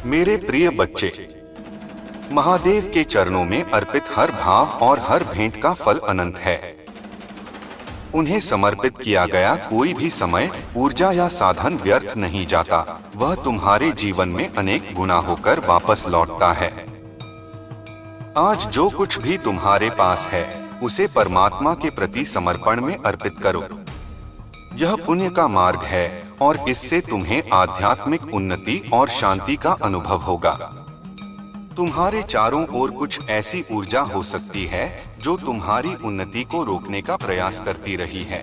मेरे प्रिय बच्चे, महादेव के चरणों में अर्पित हर भाव और हर भेंट का फल अनंत है। उन्हें समर्पित किया गया कोई भी समय, ऊर्जा या साधन व्यर्थ नहीं जाता। वह तुम्हारे जीवन में अनेक गुना होकर वापस लौटता है। आज जो कुछ भी तुम्हारे पास है, उसे परमात्मा के प्रति समर्पण में अर्पित करो। यह पुण्य का मार्ग है और इससे तुम्हें आध्यात्मिक उन्नति और शांति का अनुभव होगा। तुम्हारे चारों ओर कुछ ऐसी ऊर्जा हो सकती है जो तुम्हारी उन्नति को रोकने का प्रयास करती रही है।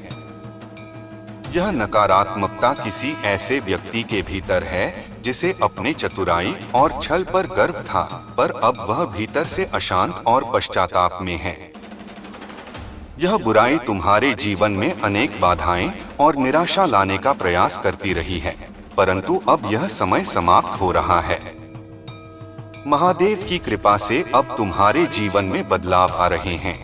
यह नकारात्मकता किसी ऐसे व्यक्ति के भीतर है जिसे अपने चतुराई और छल पर गर्व था, पर अब वह भीतर से अशांत और पश्चाताप में है। यह बुराई तुम्हारे जीवन में अनेक बाधाएं और निराशा लाने का प्रयास करती रही है, परंतु अब यह समय समाप्त हो रहा है। महादेव की कृपा से अब तुम्हारे जीवन में बदलाव आ रहे हैं।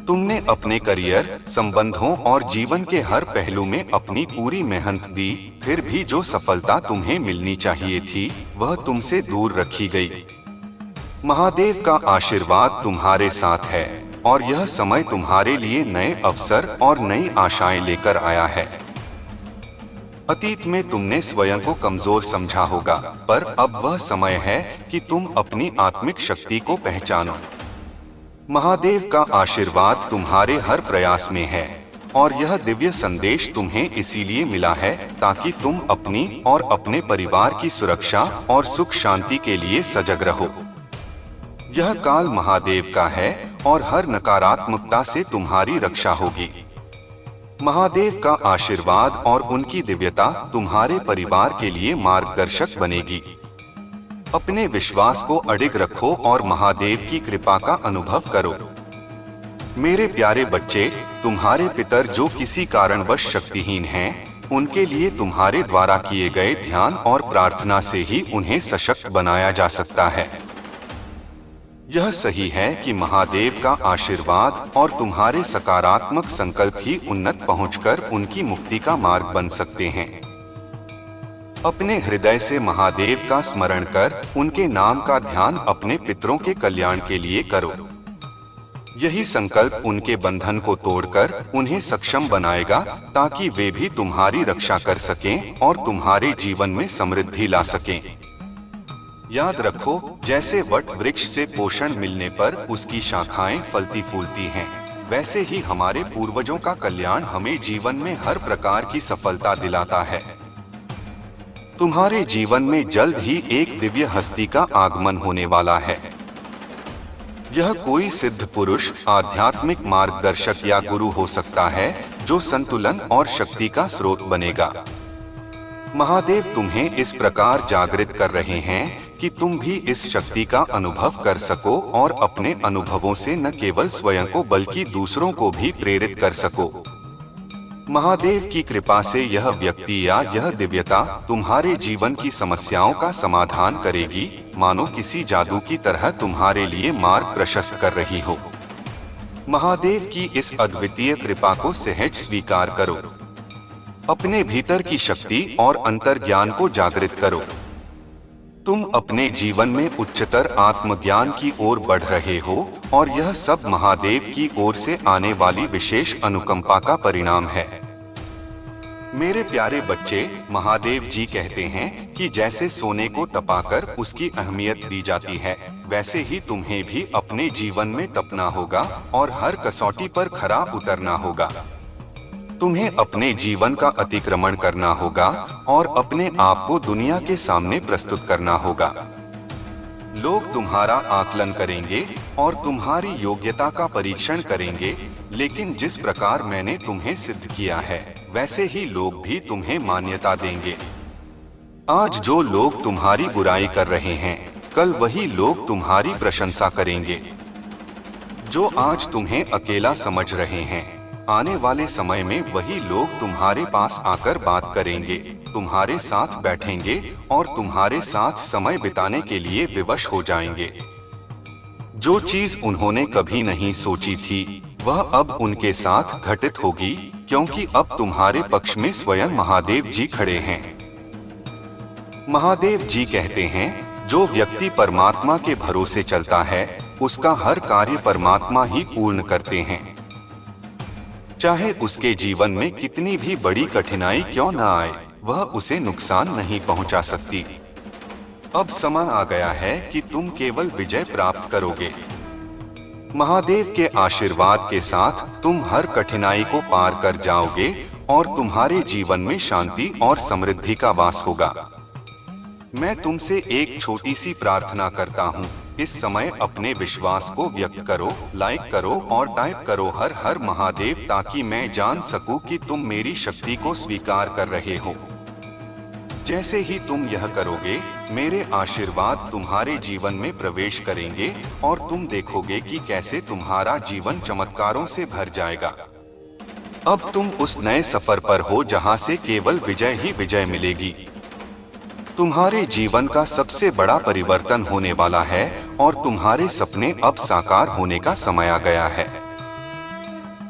तुमने अपने करियर, संबंधों और जीवन के हर पहलू में अपनी पूरी मेहनत दी, फिर भी जो सफलता तुम्हें मिलनी चाहिए थी, वह तुमसे दूर रखी गई। महादेव का आशीर्वाद तुम्हारे साथ है और यह समय तुम्हारे लिए नए अवसर और नई आशाएं लेकर आया है। अतीत में तुमने स्वयं को कमजोर समझा होगा, पर अब वह समय है कि तुम अपनी आत्मिक शक्ति को पहचानो। महादेव का आशीर्वाद तुम्हारे हर प्रयास में है और यह दिव्य संदेश तुम्हें इसीलिए मिला है ताकि तुम अपनी और अपने परिवार की सुरक्षा और सुख शांति के लिए सजग रहो। यह काल महादेव का है और हर नकारात्मकता से तुम्हारी रक्षा होगी। महादेव का आशीर्वाद और उनकी दिव्यता तुम्हारे परिवार के लिए मार्गदर्शक बनेगी। अपने विश्वास को अडिग रखो और महादेव की कृपा का अनुभव करो। मेरे प्यारे बच्चे, तुम्हारे पितर जो किसी कारणवश शक्तिहीन हैं, उनके लिए तुम्हारे द्वारा किए गए ध्यान और प्रार्थना से ही उन्हें सशक्त बनाया जा सकता है। यह सही है कि महादेव का आशीर्वाद और तुम्हारे सकारात्मक संकल्प ही उन्नत पहुंचकर उनकी मुक्ति का मार्ग बन सकते हैं। अपने हृदय से महादेव का स्मरण कर उनके नाम का ध्यान अपने पितरों के कल्याण के लिए करो। यही संकल्प उनके बंधन को तोड़कर उन्हें सक्षम बनाएगा ताकि वे भी तुम्हारी रक्षा कर सकें और तुम्हारे जीवन में समृद्धि ला सकें। याद रखो, जैसे वट वृक्ष से पोषण मिलने पर उसकी शाखाएं फलती फूलती हैं, वैसे ही हमारे पूर्वजों का कल्याण हमें जीवन में हर प्रकार की सफलता दिलाता है। तुम्हारे जीवन में जल्द ही एक दिव्य हस्ती का आगमन होने वाला है। यह कोई सिद्ध पुरुष, आध्यात्मिक मार्गदर्शक या गुरु हो सकता है जो संतुलन और शक्ति का स्रोत बनेगा। महादेव तुम्हें इस प्रकार जागृत कर रहे हैं कि तुम भी इस शक्ति का अनुभव कर सको और अपने अनुभवों से न केवल स्वयं को बल्कि दूसरों को भी प्रेरित कर सको। महादेव की कृपा से यह व्यक्ति या यह दिव्यता तुम्हारे जीवन की समस्याओं का समाधान करेगी, मानो किसी जादू की तरह तुम्हारे लिए मार्ग प्रशस्त कर रही हो। महादेव की इस अद्वितीय कृपा को सहज स्वीकार करो। अपने भीतर की शक्ति और अंतर्ज्ञान को जागृत करो। तुम अपने जीवन में उच्चतर आत्मज्ञान की ओर बढ़ रहे हो और यह सब महादेव की ओर से आने वाली विशेष अनुकंपा का परिणाम है। मेरे प्यारे बच्चे, महादेव जी कहते हैं कि जैसे सोने को तपाकर उसकी अहमियत दी जाती है, वैसे ही तुम्हें भी अपने जीवन में तपना होगा और हर कसौटी पर खरा उतरना होगा। तुम्हें अपने जीवन का अतिक्रमण करना होगा और अपने आप को दुनिया के सामने प्रस्तुत करना होगा। लोग तुम्हारा आकलन करेंगे और तुम्हारी योग्यता का परीक्षण करेंगे, लेकिन जिस प्रकार मैंने तुम्हें सिद्ध किया है, वैसे ही लोग भी तुम्हें मान्यता देंगे। आज जो लोग तुम्हारी बुराई कर रहे हैं, कल वही लोग तुम्हारी प्रशंसा करेंगे। जो आज तुम्हें अकेला समझ रहे हैं, आने वाले समय में वही लोग तुम्हारे पास आकर बात करेंगे, तुम्हारे साथ बैठेंगे और तुम्हारे साथ समय बिताने के लिए विवश हो जाएंगे। जो चीज उन्होंने कभी नहीं सोची थी, वह अब उनके साथ घटित होगी, क्योंकि अब तुम्हारे पक्ष में स्वयं महादेव जी खड़े हैं। महादेव जी कहते हैं, जो व्यक्ति परमात्मा के भरोसे चलता है उसका हर कार्य परमात्मा ही पूर्ण करते हैं। चाहे उसके जीवन में कितनी भी बड़ी कठिनाई क्यों न आए, वह उसे नुकसान नहीं पहुंचा सकती। अब समय आ गया है कि तुम केवल विजय प्राप्त करोगे। महादेव के आशीर्वाद के साथ तुम हर कठिनाई को पार कर जाओगे और तुम्हारे जीवन में शांति और समृद्धि का वास होगा। मैं तुमसे एक छोटी सी प्रार्थना करता हूँ। इस समय अपने विश्वास को व्यक्त करो, लाइक करो और टाइप करो हर हर महादेव, ताकि मैं जान सकूं कि तुम मेरी शक्ति को स्वीकार कर रहे हो। जैसे ही तुम यह करोगे, मेरे आशीर्वाद तुम्हारे जीवन में प्रवेश करेंगे और तुम देखोगे कि कैसे तुम्हारा जीवन चमत्कारों से भर जाएगा। अब तुम उस नए सफर पर हो जहां से केवल विजय ही विजय मिलेगी। तुम्हारे जीवन का सबसे बड़ा परिवर्तन होने वाला है और तुम्हारे सपने अब साकार होने का समय आ गया है।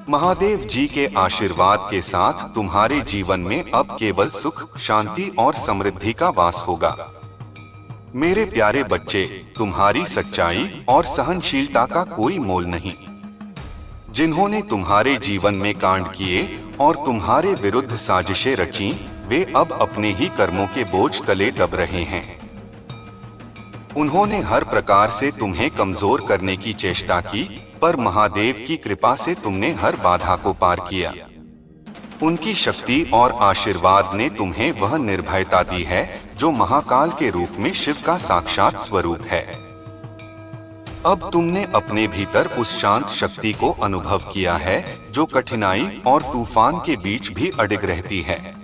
महादेव जी के आशीर्वाद के साथ तुम्हारे जीवन में अब केवल सुख, शांति और समृद्धि का वास होगा। मेरे प्यारे बच्चे, तुम्हारी सच्चाई और सहनशीलता का कोई मोल नहीं। जिन्होंने तुम्हारे जीवन में कांड किए और तुम्हारे विरुद्ध साजिशें रची, वे अब अपने ही कर्मों के बोझ तले दब रहे हैं। उन्होंने हर प्रकार से तुम्हें कमजोर करने की चेष्टा की, पर महादेव की कृपा से तुमने हर बाधा को पार किया। उनकी शक्ति और आशीर्वाद ने तुम्हें वह निर्भयता दी है जो महाकाल के रूप में शिव का साक्षात स्वरूप है। अब तुमने अपने भीतर उस शांत शक्ति को अनुभव किया है जो कठिनाई और तूफान के बीच भी अडिग रहती है।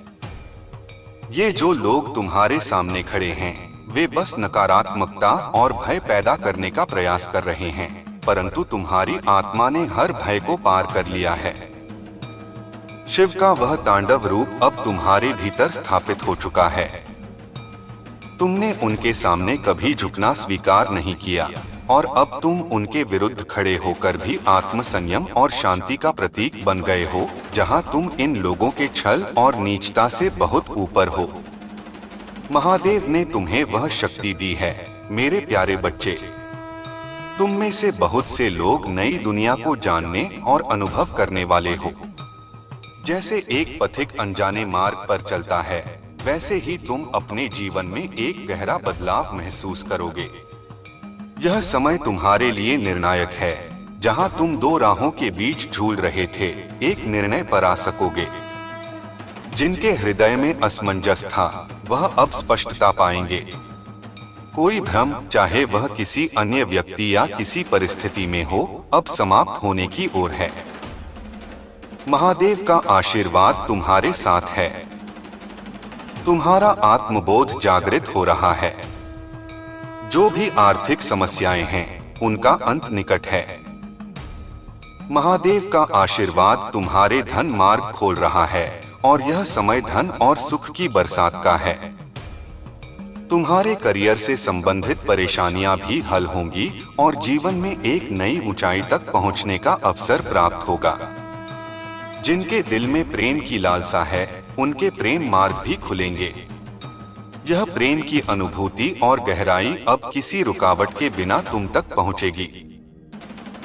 ये जो लोग तुम्हारे सामने खड़े हैं, वे बस नकारात्मकता और भय पैदा करने का प्रयास कर रहे हैं, परंतु तुम्हारी आत्मा ने हर भय को पार कर लिया है। शिव का वह तांडव रूप अब तुम्हारे भीतर स्थापित हो चुका है। तुमने उनके सामने कभी झुकना स्वीकार नहीं किया और अब तुम उनके विरुद्ध खड़े होकर भी आत्मसंयम और शांति का प्रतीक बन गए हो, जहां तुम इन लोगों के छल और नीचता से बहुत ऊपर हो। महादेव ने तुम्हें वह शक्ति दी है। मेरे प्यारे बच्चे, तुम में से बहुत से लोग नई दुनिया को जानने और अनुभव करने वाले हो। जैसे एक पथिक अनजाने मार्ग पर चलता है, वैसे ही तुम अपने जीवन में एक गहरा बदलाव महसूस करोगे। यह समय तुम्हारे लिए निर्णायक है। जहां तुम दो राहों के बीच झूल रहे थे, एक निर्णय पर आ सकोगे। जिनके हृदय में असमंजस था, वह अब स्पष्टता पाएंगे। कोई भ्रम, चाहे वह किसी अन्य व्यक्ति या किसी परिस्थिति में हो, अब समाप्त होने की ओर है। महादेव का आशीर्वाद तुम्हारे साथ है। तुम्हारा आत्मबोध जागृत हो रहा है। जो भी आर्थिक समस्याएं हैं, उनका अंत निकट है। महादेव का आशीर्वाद तुम्हारे धन मार्ग खोल रहा है और यह समय धन और सुख की बरसात का है। तुम्हारे करियर से संबंधित परेशानियां भी हल होंगी और जीवन में एक नई ऊंचाई तक पहुंचने का अवसर प्राप्त होगा। जिनके दिल में प्रेम की लालसा है, उनके प्रेम मार्ग भी खुलेंगे। यह प्रेम की अनुभूति और गहराई अब किसी रुकावट के बिना तुम तक पहुंचेगी।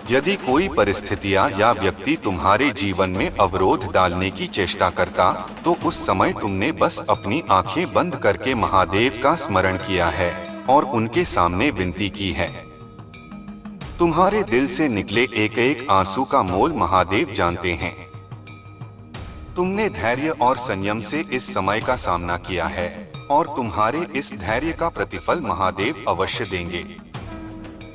यदि कोई परिस्थितियां या व्यक्ति तुम्हारे जीवन में अवरोध डालने की चेष्टा करता, तो उस समय तुमने बस अपनी आंखें बंद करके महादेव का स्मरण किया है और उनके सामने विनती की है। तुम्हारे दिल से निकले एक एक आंसू का मोल महादेव जानते हैं। तुमने धैर्य और संयम से इस समय का सामना किया है और तुम्हारे इस धैर्य का प्रतिफल महादेव अवश्य देंगे।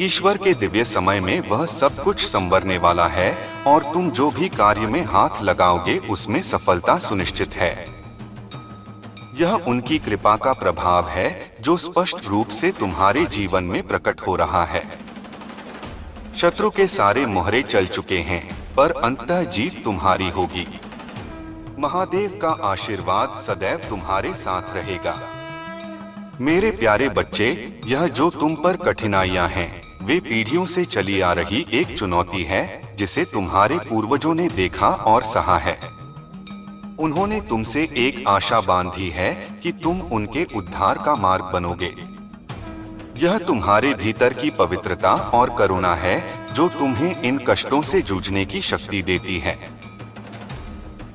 ईश्वर के दिव्य समय में वह सब कुछ संवरने वाला है और तुम जो भी कार्य में हाथ लगाओगे उसमें सफलता सुनिश्चित है। यह उनकी कृपा का प्रभाव है जो स्पष्ट रूप से तुम्हारे जीवन में प्रकट हो रहा है। शत्रु के सारे मोहरे चल चुके हैं, पर अंततः जीत तुम्हारी होगी। महादेव का आशीर्वाद सदैव तुम्हारे साथ रहेगा। मेरे प्यारे बच्चे, यह जो तुम पर कठिनाइयां हैं, वे पीढ़ियों से चली आ रही एक चुनौती है जिसे तुम्हारे पूर्वजों ने देखा और सहा है। उन्होंने तुमसे एक आशा बांधी है कि तुम उनके उद्धार का मार्ग बनोगे। यह तुम्हारे भीतर की पवित्रता और करुणा है जो तुम्हें इन कष्टों से जूझने की शक्ति देती है।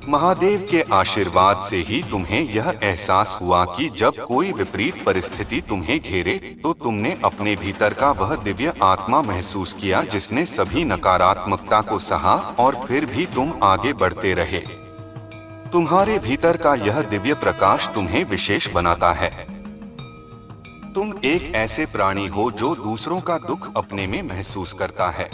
महादेव के आशीर्वाद से ही तुम्हें यह एहसास हुआ कि जब कोई विपरीत परिस्थिति तुम्हें घेरे तो तुमने अपने भीतर का वह दिव्य आत्मा महसूस किया जिसने सभी नकारात्मकता को सहा और फिर भी तुम आगे बढ़ते रहे। तुम्हारे भीतर का यह दिव्य प्रकाश तुम्हें विशेष बनाता है। तुम एक ऐसे प्राणी हो जो दूसरों का दुख अपने में महसूस करता है।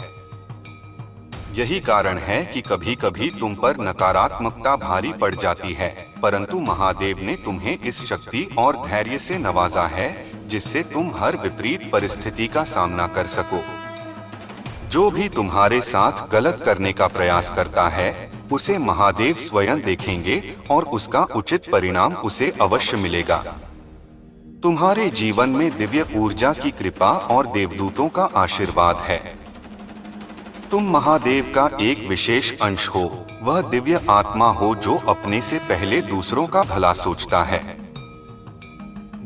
यही कारण है कि कभी कभी तुम पर नकारात्मकता भारी पड़ जाती है, परंतु महादेव ने तुम्हें इस शक्ति और धैर्य से नवाजा है जिससे तुम हर विपरीत परिस्थिति का सामना कर सको। जो भी तुम्हारे साथ गलत करने का प्रयास करता है उसे महादेव स्वयं देखेंगे और उसका उचित परिणाम उसे अवश्य मिलेगा। तुम्हारे जीवन में दिव्य ऊर्जा की कृपा और देवदूतों का आशीर्वाद है। तुम महादेव का एक विशेष अंश हो, वह दिव्य आत्मा हो जो अपने से पहले दूसरों का भला सोचता है।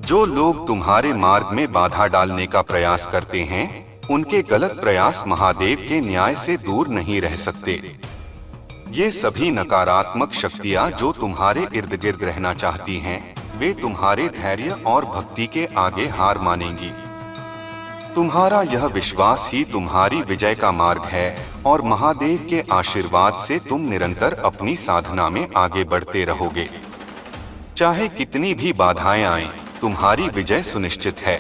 जो लोग तुम्हारे मार्ग में बाधा डालने का प्रयास करते हैं, उनके गलत प्रयास महादेव के न्याय से दूर नहीं रह सकते। ये सभी नकारात्मक शक्तियां जो तुम्हारे इर्द गिर्द रहना चाहती हैं, वे तुम्हारे धैर्य और भक्ति के आगे हार मानेंगी। तुम्हारा यह विश्वास ही तुम्हारी विजय का मार्ग है और महादेव के आशीर्वाद से तुम निरंतर अपनी साधना में आगे बढ़ते रहोगे। चाहे कितनी भी बाधाएं आएं, तुम्हारी विजय सुनिश्चित है।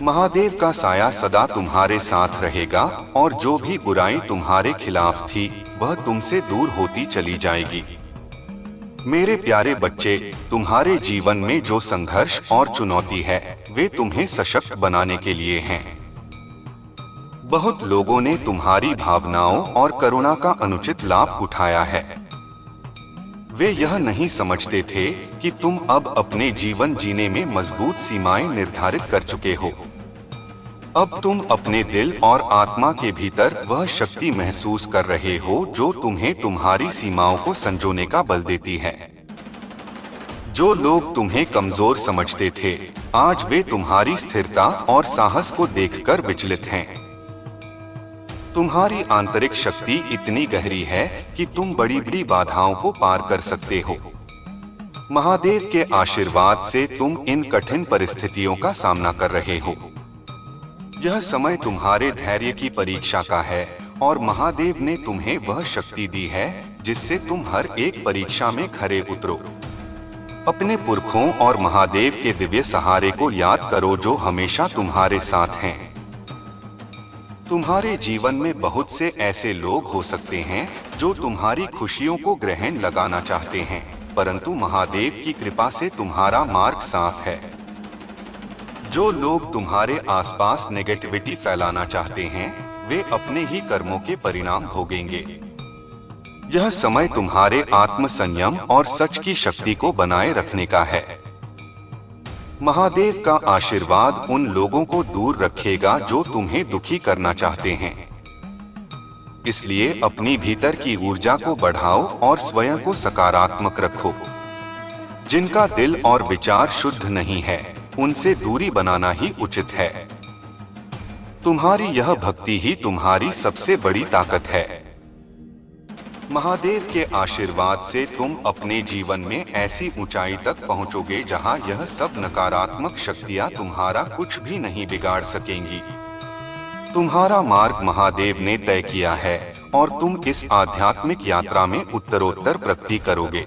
महादेव का साया सदा तुम्हारे साथ रहेगा और जो भी बुराई तुम्हारे खिलाफ थी वह तुमसे दूर होती चली जाएगी। मेरे प्यारे बच्चे, तुम्हारे जीवन में जो संघर्ष और चुनौती है वे तुम्हें सशक्त बनाने के लिए हैं। बहुत लोगों ने तुम्हारी भावनाओं और करुणा का अनुचित लाभ उठाया है। वे यह नहीं समझते थे कि तुम अब अपने जीवन जीने में मजबूत सीमाएं निर्धारित कर चुके हो। अब तुम अपने दिल और आत्मा के भीतर वह शक्ति महसूस कर रहे हो जो तुम्हें तुम्हारी सीमाओं को संजोने का बल देती है। जो लोग तुम्हें कमजोर समझते थे, आज वे तुम्हारी स्थिरता और साहस को देखकर विचलित हैं। तुम्हारी आंतरिक शक्ति इतनी गहरी है कि तुम बड़ी बड़ी बाधाओं को पार कर सकते हो। महादेव के आशीर्वाद से तुम इन कठिन परिस्थितियों का सामना कर रहे हो। यह समय तुम्हारे धैर्य की परीक्षा का है और महादेव ने तुम्हें वह शक्ति दी है जिससे तुम हर एक परीक्षा में खरे उतरो। अपने पुरखों और महादेव के दिव्य सहारे को याद करो जो हमेशा तुम्हारे साथ हैं। तुम्हारे जीवन में बहुत से ऐसे लोग हो सकते हैं जो तुम्हारी खुशियों को ग्रहण लगाना चाहते हैं, परंतु महादेव की कृपा से तुम्हारा मार्ग साफ है। जो लोग तुम्हारे आसपास नेगेटिविटी फैलाना चाहते हैं, वे अपने ही कर्मों के परिणाम भोगेंगे। यह समय तुम्हारे आत्मसंयम और सच की शक्ति को बनाए रखने का है। महादेव का आशीर्वाद उन लोगों को दूर रखेगा जो तुम्हें दुखी करना चाहते हैं। इसलिए अपनी भीतर की ऊर्जा को बढ़ाओ और स्वयं को सकारात्मक रखो। जिनका दिल और विचार शुद्ध नहीं है, उनसे दूरी बनाना ही उचित है। तुम्हारी यह भक्ति ही तुम्हारी सबसे बड़ी ताकत है। महादेव के आशीर्वाद से तुम अपने जीवन में ऐसी ऊंचाई तक पहुंचोगे जहां यह सब नकारात्मक शक्तियां तुम्हारा कुछ भी नहीं बिगाड़ सकेंगी। तुम्हारा मार्ग महादेव ने तय किया है और तुम इस आध्यात्मिक यात्रा में उत्तरोत्तर प्रगति करोगे।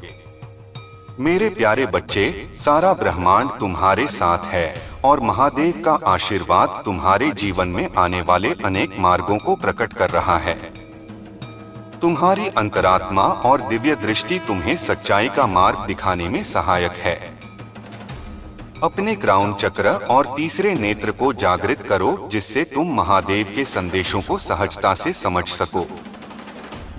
मेरे प्यारे बच्चे, सारा ब्रह्मांड तुम्हारे साथ है और महादेव का आशीर्वाद तुम्हारे जीवन में आने वाले अनेक मार्गों को प्रकट कर रहा है। तुम्हारी अंतरात्मा और दिव्य दृष्टि तुम्हें सच्चाई का मार्ग दिखाने में सहायक है। अपने क्राउन चक्र और तीसरे नेत्र को जागृत करो जिससे तुम महादेव के संदेशों को सहजता से समझ सको।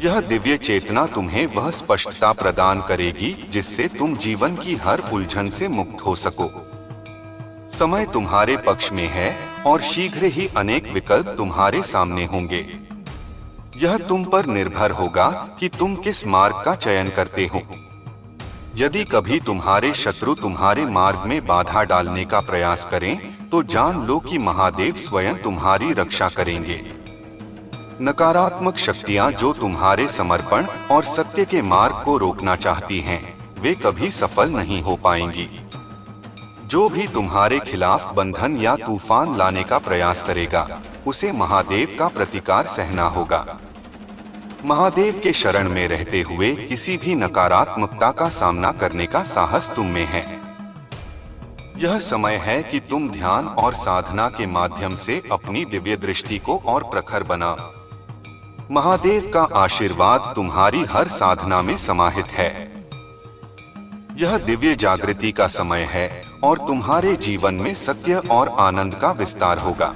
यह दिव्य चेतना तुम्हें वह स्पष्टता प्रदान करेगी जिससे तुम जीवन की हर उलझन से मुक्त हो सको। समय तुम्हारे पक्ष में है और शीघ्र ही अनेक विकल्प तुम्हारे सामने होंगे। यह तुम पर निर्भर होगा कि तुम किस मार्ग का चयन करते हो। यदि कभी तुम्हारे शत्रु तुम्हारे मार्ग में बाधा डालने का प्रयास करें, तो जान लो कि महादेव स्वयं तुम्हारी रक्षा करेंगे। नकारात्मक शक्तियां जो तुम्हारे समर्पण और सत्य के मार्ग को रोकना चाहती हैं, वे कभी सफल नहीं हो पाएंगी। जो भी तुम्हारे खिलाफ बंधन या तूफान लाने का प्रयास करेगा, उसे महादेव का प्रतिकार सहना होगा। महादेव के शरण में रहते हुए किसी भी नकारात्मकता का सामना करने का साहस तुम में है। यह समय है कि तुम ध्यान और साधना के माध्यम से अपनी दिव्य दृष्टि को और प्रखर बनाओ। महादेव का आशीर्वाद तुम्हारी हर साधना में समाहित है। यह दिव्य जागृति का समय है और तुम्हारे जीवन में सत्य और आनंद का विस्तार होगा।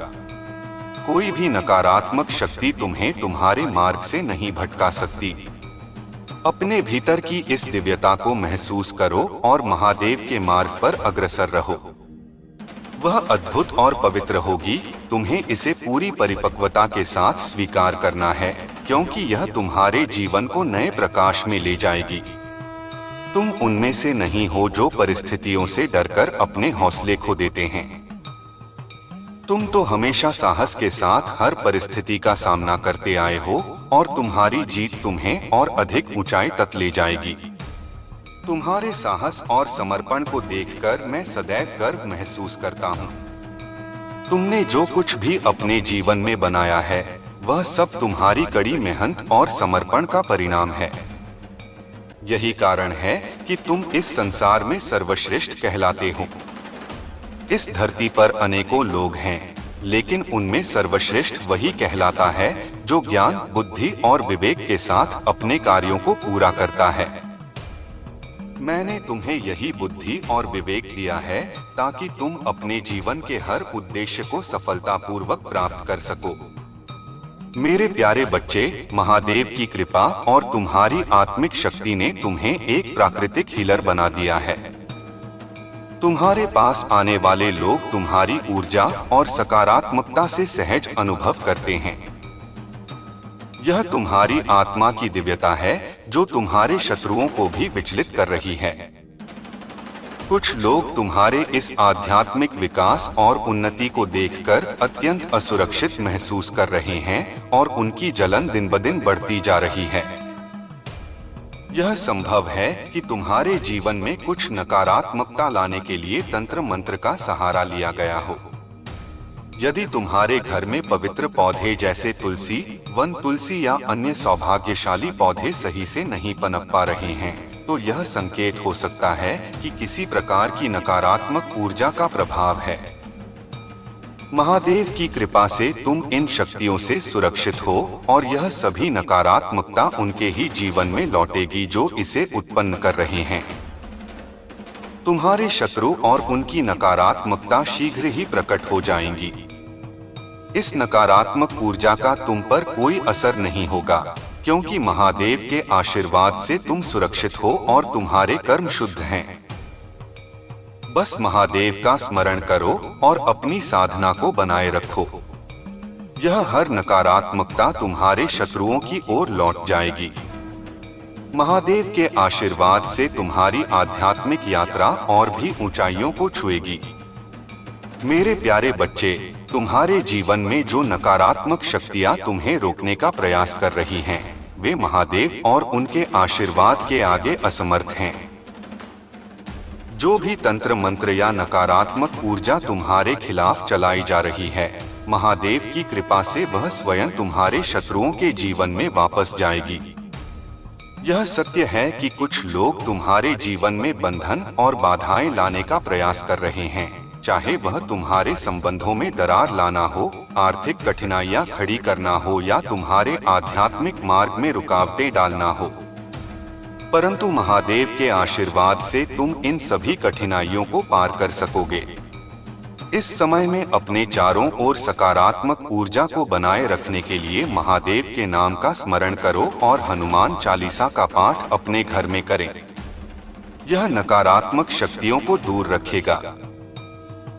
कोई भी नकारात्मक शक्ति तुम्हें तुम्हारे मार्ग से नहीं भटका सकती। अपने भीतर की इस दिव्यता को महसूस करो और महादेव के मार्ग पर अग्रसर रहो। वह अद्भुत और पवित्र होगी। तुम्हें इसे पूरी परिपक्वता के साथ स्वीकार करना है, क्योंकि यह तुम्हारे जीवन को नए प्रकाश में ले जाएगी। तुम उनमें से नहीं हो जो परिस्थितियों से डरकर अपने हौसले खो देते हैं। तुम तो हमेशा साहस के साथ हर परिस्थिति का सामना करते आए हो और तुम्हारी जीत तुम्हें और अधिक ऊंचाई तक ले जाएगी। तुम्हारे साहस और समर्पण को देखकर मैं सदैव गर्व महसूस करता हूँ। तुमने जो कुछ भी अपने जीवन में बनाया है, वह सब तुम्हारी कड़ी मेहनत और समर्पण का परिणाम है। यही कारण है कि तुम इस संसार में सर्वश्रेष्ठ कहलाते हो। इस धरती पर अनेकों लोग हैं, लेकिन उनमें सर्वश्रेष्ठ वही कहलाता है जो ज्ञान, बुद्धि और विवेक के साथ अपने कार्यों को पूरा करता है। मैंने तुम्हें यही बुद्धि और विवेक दिया है ताकि तुम अपने जीवन के हर उद्देश्य को सफलतापूर्वक प्राप्त कर सको। मेरे प्यारे बच्चे, महादेव की कृपा और तुम्हारी आत्मिक शक्ति ने तुम्हें एक प्राकृतिक हीलर बना दिया है। तुम्हारे पास आने वाले लोग तुम्हारी ऊर्जा और सकारात्मकता से सहज अनुभव करते हैं। यह तुम्हारी आत्मा की दिव्यता है जो तुम्हारे शत्रुओं को भी विचलित कर रही है। कुछ लोग तुम्हारे इस आध्यात्मिक विकास और उन्नति को देखकर अत्यंत असुरक्षित महसूस कर रहे हैं और उनकी जलन दिन ब दिन बढ़ती जा रही है। यह संभव है कि तुम्हारे जीवन में कुछ नकारात्मकता लाने के लिए तंत्र मंत्र का सहारा लिया गया हो। यदि तुम्हारे घर में पवित्र पौधे जैसे तुलसी, वन तुलसी या अन्य सौभाग्यशाली पौधे सही से नहीं पनप पा रहे हैं, तो यह संकेत हो सकता है कि किसी प्रकार की नकारात्मक ऊर्जा का प्रभाव है। महादेव की कृपा से तुम इन शक्तियों से सुरक्षित हो और यह सभी नकारात्मकता उनके ही जीवन में लौटेगी जो इसे उत्पन्न कर रहे हैं। तुम्हारे शत्रु और उनकी नकारात्मकता शीघ्र ही प्रकट हो जाएंगी। इस नकारात्मक ऊर्जा का तुम पर कोई असर नहीं होगा, क्योंकि महादेव के आशीर्वाद से तुम सुरक्षित हो और तुम्हारे कर्म शुद्ध हैं। बस महादेव का स्मरण करो और अपनी साधना को बनाए रखो। यह हर नकारात्मकता तुम्हारे शत्रुओं की ओर लौट जाएगी। महादेव के आशीर्वाद से तुम्हारी आध्यात्मिक यात्रा और भी ऊंचाइयों को छुएगी। मेरे प्यारे बच्चे, तुम्हारे जीवन में जो नकारात्मक शक्तियां तुम्हें रोकने का प्रयास कर रही हैं, वे महादेव और उनके आशीर्वाद के आगे असमर्थ हैं। जो भी तंत्र मंत्र या नकारात्मक ऊर्जा तुम्हारे खिलाफ चलाई जा रही है, महादेव की कृपा से वह स्वयं तुम्हारे शत्रुओं के जीवन में वापस जाएगी। यह सत्य है कि कुछ लोग तुम्हारे जीवन में बंधन और बाधाएं लाने का प्रयास कर रहे हैं, चाहे वह तुम्हारे संबंधों में दरार लाना हो, आर्थिक कठिनाइयां खड़ी करना हो या तुम्हारे आध्यात्मिक मार्ग में रुकावटें डालना हो। परंतु महादेव के आशीर्वाद से तुम इन सभी कठिनाइयों को पार कर सकोगे। इस समय में अपने चारों ओर सकारात्मक ऊर्जा को बनाए रखने के लिए महादेव के नाम का स्मरण करो और हनुमान चालीसा का पाठ अपने घर में करें। यह नकारात्मक शक्तियों को दूर रखेगा।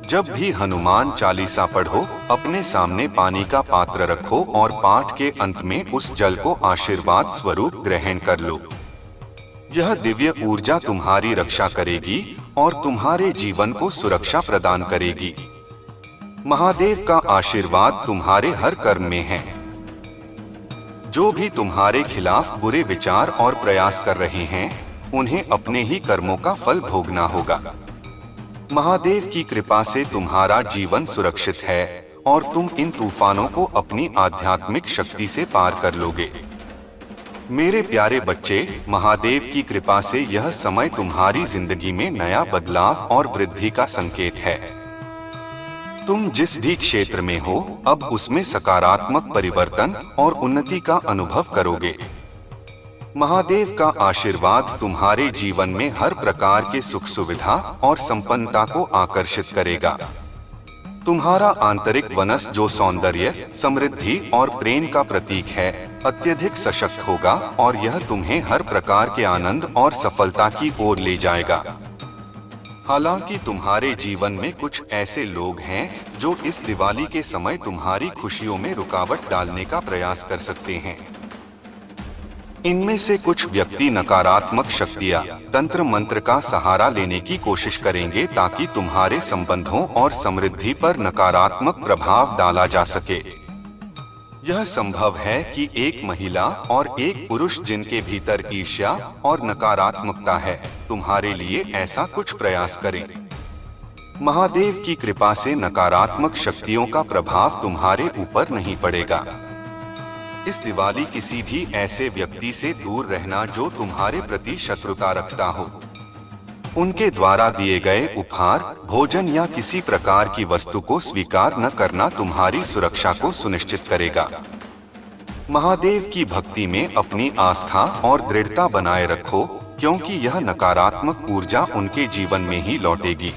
जब भी हनुमान चालीसा पढ़ो, अपने सामने पानी का पात्र रखो और पाठ के अंत में उस जल को आशीर्वाद स्वरूप ग्रहण कर लो। यह दिव्य ऊर्जा तुम्हारी रक्षा करेगी और तुम्हारे जीवन को सुरक्षा प्रदान करेगी। महादेव का आशीर्वाद तुम्हारे हर कर्म में है। जो भी तुम्हारे खिलाफ बुरे विचार और प्रयास कर रहे हैं, उन्हें अपने ही कर्मों का फल भोगना होगा। महादेव की कृपा से तुम्हारा जीवन सुरक्षित है और तुम इन तूफानों को अपनी आध्यात्मिक शक्ति से पार कर लोगे। मेरे प्यारे बच्चे, महादेव की कृपा से यह समय तुम्हारी जिंदगी में नया बदलाव और वृद्धि का संकेत है। तुम जिस भी क्षेत्र में हो, अब उसमें सकारात्मक परिवर्तन और उन्नति का अनुभव करोगे। महादेव का आशीर्वाद तुम्हारे जीवन में हर प्रकार के सुख सुविधा और संपन्नता को आकर्षित करेगा। तुम्हारा आंतरिक वनस जो सौंदर्य, समृद्धि और प्रेम का प्रतीक है, अत्यधिक सशक्त होगा और यह तुम्हें हर प्रकार के आनंद और सफलता की ओर ले जाएगा। हालांकि तुम्हारे जीवन में कुछ ऐसे लोग हैं जो इस दिवाली के समय तुम्हारी खुशियों में रुकावट डालने का प्रयास कर सकते हैं। इनमें से कुछ व्यक्ति नकारात्मक शक्तियां, तंत्र मंत्र का सहारा लेने की कोशिश करेंगे ताकि तुम्हारे संबंधों और समृद्धि पर नकारात्मक प्रभाव डाला जा सके। यह संभव है कि एक महिला और एक पुरुष जिनके भीतर ईर्ष्या और नकारात्मकता है, तुम्हारे लिए ऐसा कुछ प्रयास करें। महादेव की कृपा से नकारात्मक शक्तियों का प्रभाव तुम्हारे ऊपर नहीं पड़ेगा। इस दिवाली किसी भी ऐसे व्यक्ति से दूर रहना जो तुम्हारे प्रति शत्रुता रखता हो। उनके द्वारा दिए गए उपहार, भोजन या किसी प्रकार की वस्तु को स्वीकार न करना तुम्हारी सुरक्षा को सुनिश्चित करेगा। महादेव की भक्ति में अपनी आस्था और दृढ़ता बनाए रखो, क्योंकि यह नकारात्मक ऊर्जा उनके जीवन में ही लौटेगी।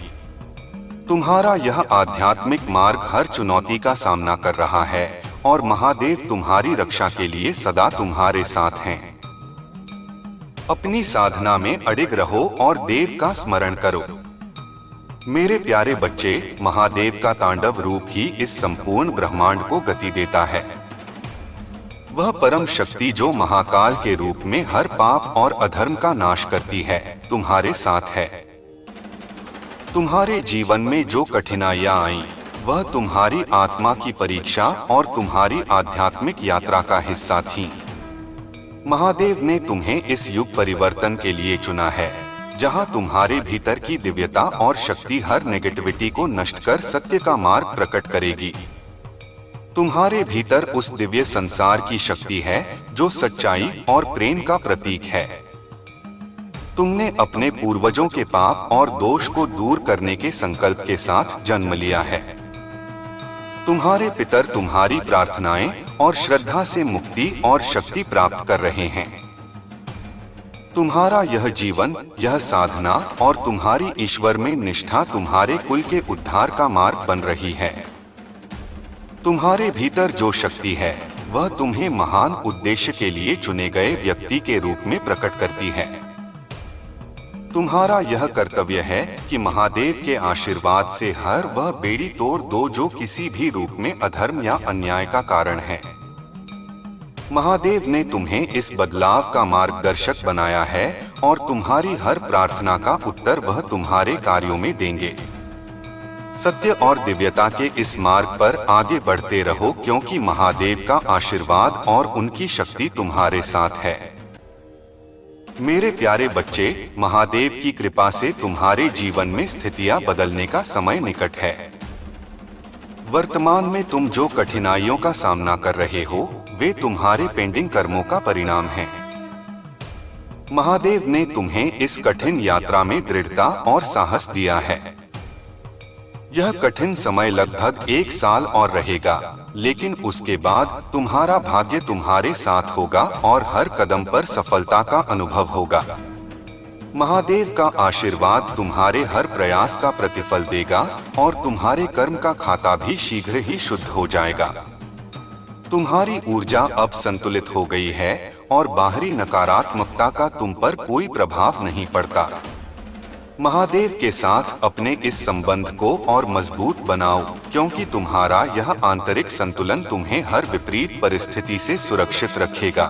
तुम्हारा यह आध्यात्मिक मार्ग हर चुनौती का सामना कर रहा है और महादेव तुम्हारी रक्षा के लिए सदा तुम्हारे साथ हैं। अपनी साधना में अडिग रहो और देव का स्मरण करो। मेरे प्यारे बच्चे, महादेव का तांडव रूप ही इस संपूर्ण ब्रह्मांड को गति देता है। वह परम शक्ति जो महाकाल के रूप में हर पाप और अधर्म का नाश करती है, तुम्हारे साथ है। तुम्हारे जीवन में जो कठिनाइयां आईं, वह तुम्हारी आत्मा की परीक्षा और तुम्हारी आध्यात्मिक यात्रा का हिस्सा थी। महादेव ने तुम्हें इस युग परिवर्तन के लिए चुना है, जहां तुम्हारे भीतर की दिव्यता और शक्ति हर नेगेटिविटी को नष्ट कर सत्य का मार्ग प्रकट करेगी। तुम्हारे भीतर उस दिव्य संसार की शक्ति है जो सच्चाई और प्रेम का प्रतीक है। तुमने अपने पूर्वजों के पाप और दोष को दूर करने के संकल्प के साथ जन्म लिया है। तुम्हारे पितर तुम्हारी प्रार्थनाएं और श्रद्धा से मुक्ति और शक्ति प्राप्त कर रहे हैं। तुम्हारा यह जीवन, यह साधना और तुम्हारी ईश्वर में निष्ठा तुम्हारे कुल के उद्धार का मार्ग बन रही है। तुम्हारे भीतर जो शक्ति है, वह तुम्हें महान उद्देश्य के लिए चुने गए व्यक्ति के रूप में प्रकट करती है। तुम्हारा यह कर्तव्य है कि महादेव के आशीर्वाद से हर वह बेड़ी तोड़ दो जो किसी भी रूप में अधर्म या अन्याय का कारण है। महादेव ने तुम्हें इस बदलाव का मार्गदर्शक बनाया है और तुम्हारी हर प्रार्थना का उत्तर वह तुम्हारे कार्यों में देंगे। सत्य और दिव्यता के इस मार्ग पर आगे बढ़ते रहो, क्योंकि महादेव का आशीर्वाद और उनकी शक्ति तुम्हारे साथ है। मेरे प्यारे बच्चे, महादेव की कृपा से तुम्हारे जीवन में स्थितियां बदलने का समय निकट है। वर्तमान में तुम जो कठिनाइयों का सामना कर रहे हो, वे तुम्हारे पेंडिंग कर्मों का परिणाम हैं। महादेव ने तुम्हें इस कठिन यात्रा में दृढ़ता और साहस दिया है। यह कठिन समय लगभग 1 साल और रहेगा, लेकिन उसके बाद तुम्हारा भाग्य तुम्हारे साथ होगा और हर कदम पर सफलता का अनुभव होगा। महादेव का आशीर्वाद तुम्हारे हर प्रयास का प्रतिफल देगा और तुम्हारे कर्म का खाता भी शीघ्र ही शुद्ध हो जाएगा। तुम्हारी ऊर्जा अब संतुलित हो गई है और बाहरी नकारात्मकता का तुम पर कोई प्रभाव नहीं पड़ता। महादेव के साथ अपने इस संबंध को और मजबूत बनाओ, क्योंकि तुम्हारा यह आंतरिक संतुलन तुम्हें हर विपरीत परिस्थिति से सुरक्षित रखेगा।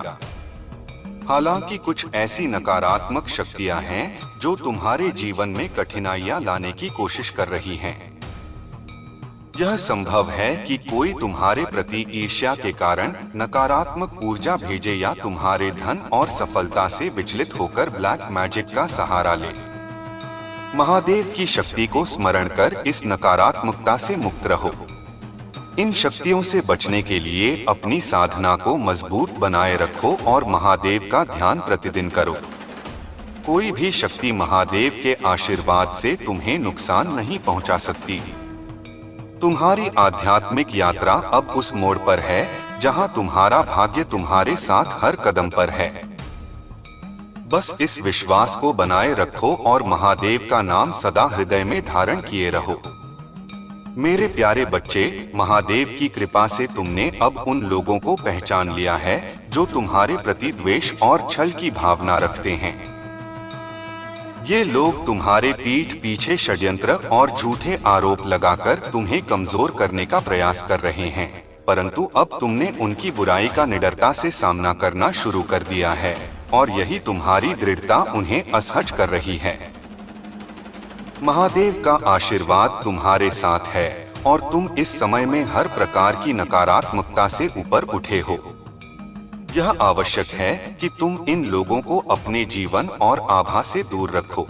हालांकि कुछ ऐसी नकारात्मक शक्तियां हैं जो तुम्हारे जीवन में कठिनाइयां लाने की कोशिश कर रही हैं। यह संभव है कि कोई तुम्हारे प्रति ईर्ष्या के कारण नकारात्मक ऊर्जा भेजे या तुम्हारे धन और सफलता से विचलित होकर ब्लैक मैजिक का सहारा ले। महादेव की शक्ति को स्मरण कर इस नकारात्मकता से मुक्त रहो। इन शक्तियों से बचने के लिए अपनी साधना को मजबूत बनाए रखो और महादेव का ध्यान प्रतिदिन करो। कोई भी शक्ति महादेव के आशीर्वाद से तुम्हें नुकसान नहीं पहुंचा सकती। तुम्हारी आध्यात्मिक यात्रा अब उस मोड़ पर है जहां तुम्हारा भाग्य तुम्हारे साथ हर कदम पर है। बस इस विश्वास को बनाए रखो और महादेव का नाम सदा हृदय में धारण किए रहो। मेरे प्यारे बच्चे, महादेव की कृपा से तुमने अब उन लोगों को पहचान लिया है जो तुम्हारे प्रति द्वेष और छल की भावना रखते हैं। ये लोग तुम्हारे पीठ पीछे षड्यंत्र और झूठे आरोप लगाकर तुम्हें कमजोर करने का प्रयास कर रहे हैं, परंतु अब तुमने उनकी बुराई का निडरता से सामना करना शुरू कर दिया है और यही तुम्हारी दृढ़ता उन्हें असहज कर रही है। महादेव का आशीर्वाद तुम्हारे साथ है और तुम इस समय में हर प्रकार की नकारात्मकता से ऊपर उठे हो। यह आवश्यक है कि तुम इन लोगों को अपने जीवन और आभा से दूर रखो।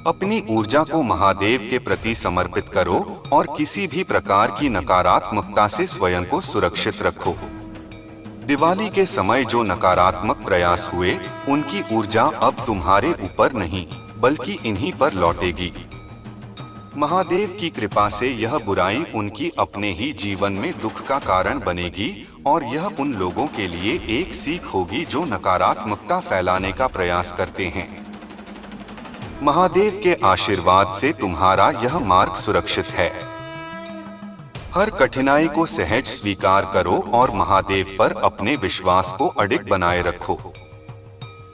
अपनी ऊर्जा को महादेव के प्रति समर्पित करो और किसी भी प्रकार की नकारात्मकता से स्वयं को सुरक्षित रखो। दिवाली के समय जो नकारात्मक प्रयास हुए, उनकी ऊर्जा अब तुम्हारे ऊपर नहीं बल्कि इन्हीं पर लौटेगी। महादेव की कृपा से यह बुराई उनकी अपने ही जीवन में दुख का कारण बनेगी और यह उन लोगों के लिए एक सीख होगी जो नकारात्मकता फैलाने का प्रयास करते हैं। महादेव के आशीर्वाद से तुम्हारा यह मार्ग सुरक्षित है। हर कठिनाई को सहज स्वीकार करो और महादेव पर अपने विश्वास को अडिग बनाए रखो।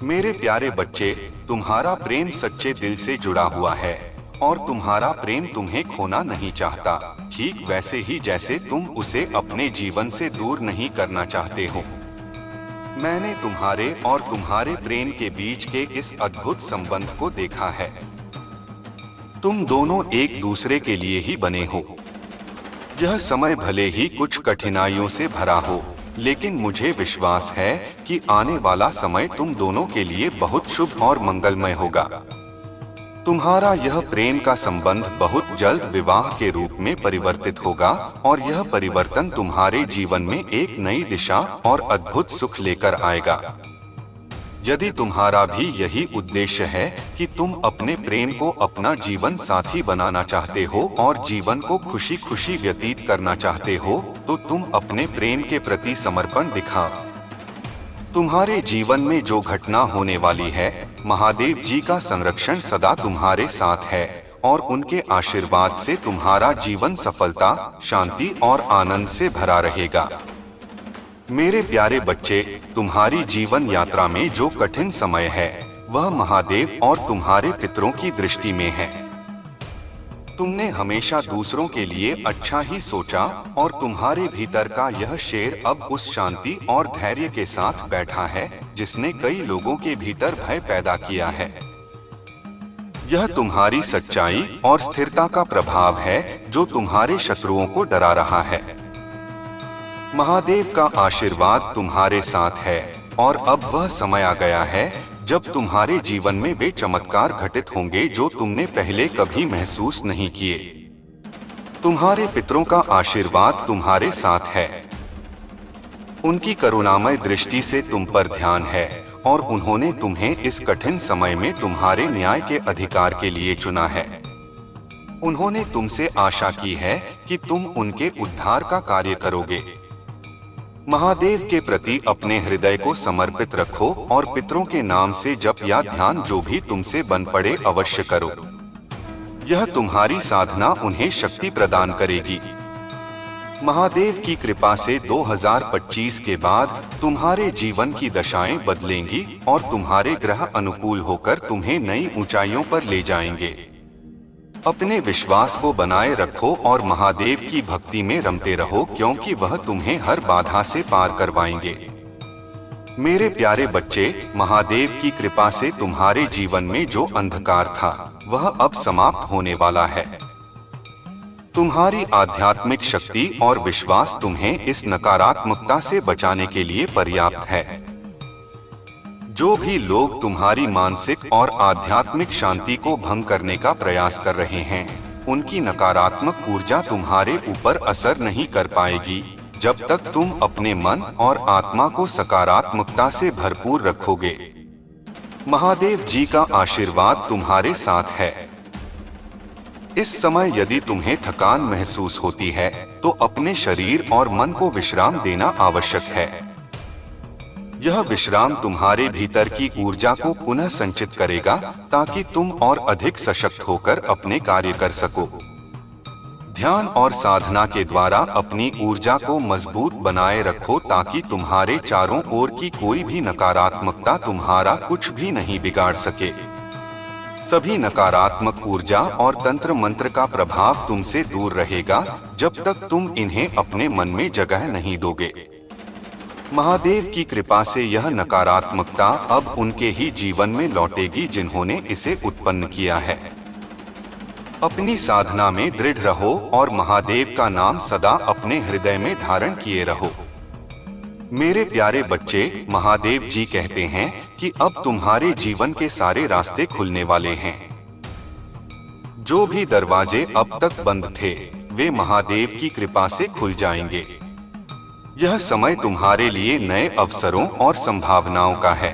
मेरे प्यारे बच्चे, तुम्हारा प्रेम सच्चे दिल से जुड़ा हुआ है और तुम्हारा प्रेम तुम्हें खोना नहीं चाहता, ठीक वैसे ही जैसे तुम उसे अपने जीवन से दूर नहीं करना चाहते हो। मैंने तुम्हारे और तुम्हारे प्रेम के बीच के इस अद्भुत संबंध को देखा है। तुम दोनों एक दूसरे के लिए ही बने हो। यह समय भले ही कुछ कठिनाइयों से भरा हो, लेकिन मुझे विश्वास है कि आने वाला समय तुम दोनों के लिए बहुत शुभ और मंगलमय होगा। तुम्हारा यह प्रेम का संबंध बहुत जल्द विवाह के रूप में परिवर्तित होगा और यह परिवर्तन तुम्हारे जीवन में एक नई दिशा और अद्भुत सुख लेकर आएगा। यदि तुम्हारा भी यही उद्देश्य है कि तुम अपने प्रेम को अपना जीवन साथी बनाना चाहते हो और जीवन को खुशी खुशी व्यतीत करना चाहते हो, तो तुम अपने प्रेम के प्रति समर्पण दिखा। तुम्हारे जीवन में जो घटना होने वाली है, महादेव जी का संरक्षण सदा तुम्हारे साथ है और उनके आशीर्वाद से तुम्हारा जीवन सफलता, शांति और आनंद से भरा रहेगा। मेरे प्यारे बच्चे, तुम्हारी जीवन यात्रा में जो कठिन समय है, वह महादेव और तुम्हारे पितरों की दृष्टि में है। तुमने हमेशा दूसरों के लिए अच्छा ही सोचा और तुम्हारे भीतर का यह शेर अब उस शांति और धैर्य के साथ बैठा है जिसने कई लोगों के भीतर भय पैदा किया है। यह तुम्हारी सच्चाई और स्थिरता का प्रभाव है जो तुम्हारे शत्रुओं को डरा रहा है। महादेव का आशीर्वाद तुम्हारे साथ है और अब वह समय आ गया है जब तुम्हारे जीवन में वे चमत्कार घटित होंगे जो तुमने पहले कभी महसूस नहीं किए। तुम्हारे पितरों का आशीर्वाद तुम्हारे साथ है। उनकी करुणामय दृष्टि से तुम पर ध्यान है और उन्होंने तुम्हें इस कठिन समय में तुम्हारे न्याय के अधिकार के लिए चुना है। उन्होंने तुमसे आशा की है कि तुम उनके उद्धार का कार्य करोगे। महादेव के प्रति अपने हृदय को समर्पित रखो और पितरों के नाम से जप या ध्यान जो भी तुमसे बन पड़े अवश्य करो। यह तुम्हारी साधना उन्हें शक्ति प्रदान करेगी। महादेव की कृपा से 2025 के बाद तुम्हारे जीवन की दशाएं बदलेंगी और तुम्हारे ग्रह अनुकूल होकर तुम्हें नई ऊंचाइयों पर ले जाएंगे। अपने विश्वास को बनाए रखो और महादेव की भक्ति में रमते रहो, क्योंकि वह तुम्हें हर बाधा से पार करवाएंगे। मेरे प्यारे बच्चे, महादेव की कृपा से तुम्हारे जीवन में जो अंधकार था वह अब समाप्त होने वाला है। तुम्हारी आध्यात्मिक शक्ति और विश्वास तुम्हें इस नकारात्मकता से बचाने के लिए पर्याप्त है। जो भी लोग तुम्हारी मानसिक और आध्यात्मिक शांति को भंग करने का प्रयास कर रहे हैं, उनकी नकारात्मक ऊर्जा तुम्हारे ऊपर असर नहीं कर पाएगी जब तक तुम अपने मन और आत्मा को सकारात्मकता से भरपूर रखोगे। महादेव जी का आशीर्वाद तुम्हारे साथ है। इस समय यदि तुम्हें थकान महसूस होती है तो अपने शरीर और मन को विश्राम देना आवश्यक है। यह विश्राम तुम्हारे भीतर की ऊर्जा को पुनः संचित करेगा ताकि तुम और अधिक सशक्त होकर अपने कार्य कर सको। ध्यान और साधना के द्वारा अपनी ऊर्जा को मजबूत बनाए रखो ताकि तुम्हारे चारों ओर की कोई भी नकारात्मकता तुम्हारा कुछ भी नहीं बिगाड़ सके। सभी नकारात्मक ऊर्जा और तंत्र मंत्र का प्रभाव तुमसे दूर रहेगा जब तक तुम इन्हें अपने मन में जगह नहीं दोगे। महादेव की कृपा से यह नकारात्मकता अब उनके ही जीवन में लौटेगी जिन्होंने इसे उत्पन्न किया है। अपनी साधना में दृढ़ रहो और महादेव का नाम सदा अपने हृदय में धारण किए रहो। मेरे प्यारे बच्चे, महादेव जी कहते हैं कि अब तुम्हारे जीवन के सारे रास्ते खुलने वाले हैं। जो भी दरवाजे अब तक बंद थे, वे महादेव की कृपा से खुल जाएंगे। यह समय तुम्हारे लिए नए अवसरों और संभावनाओं का है।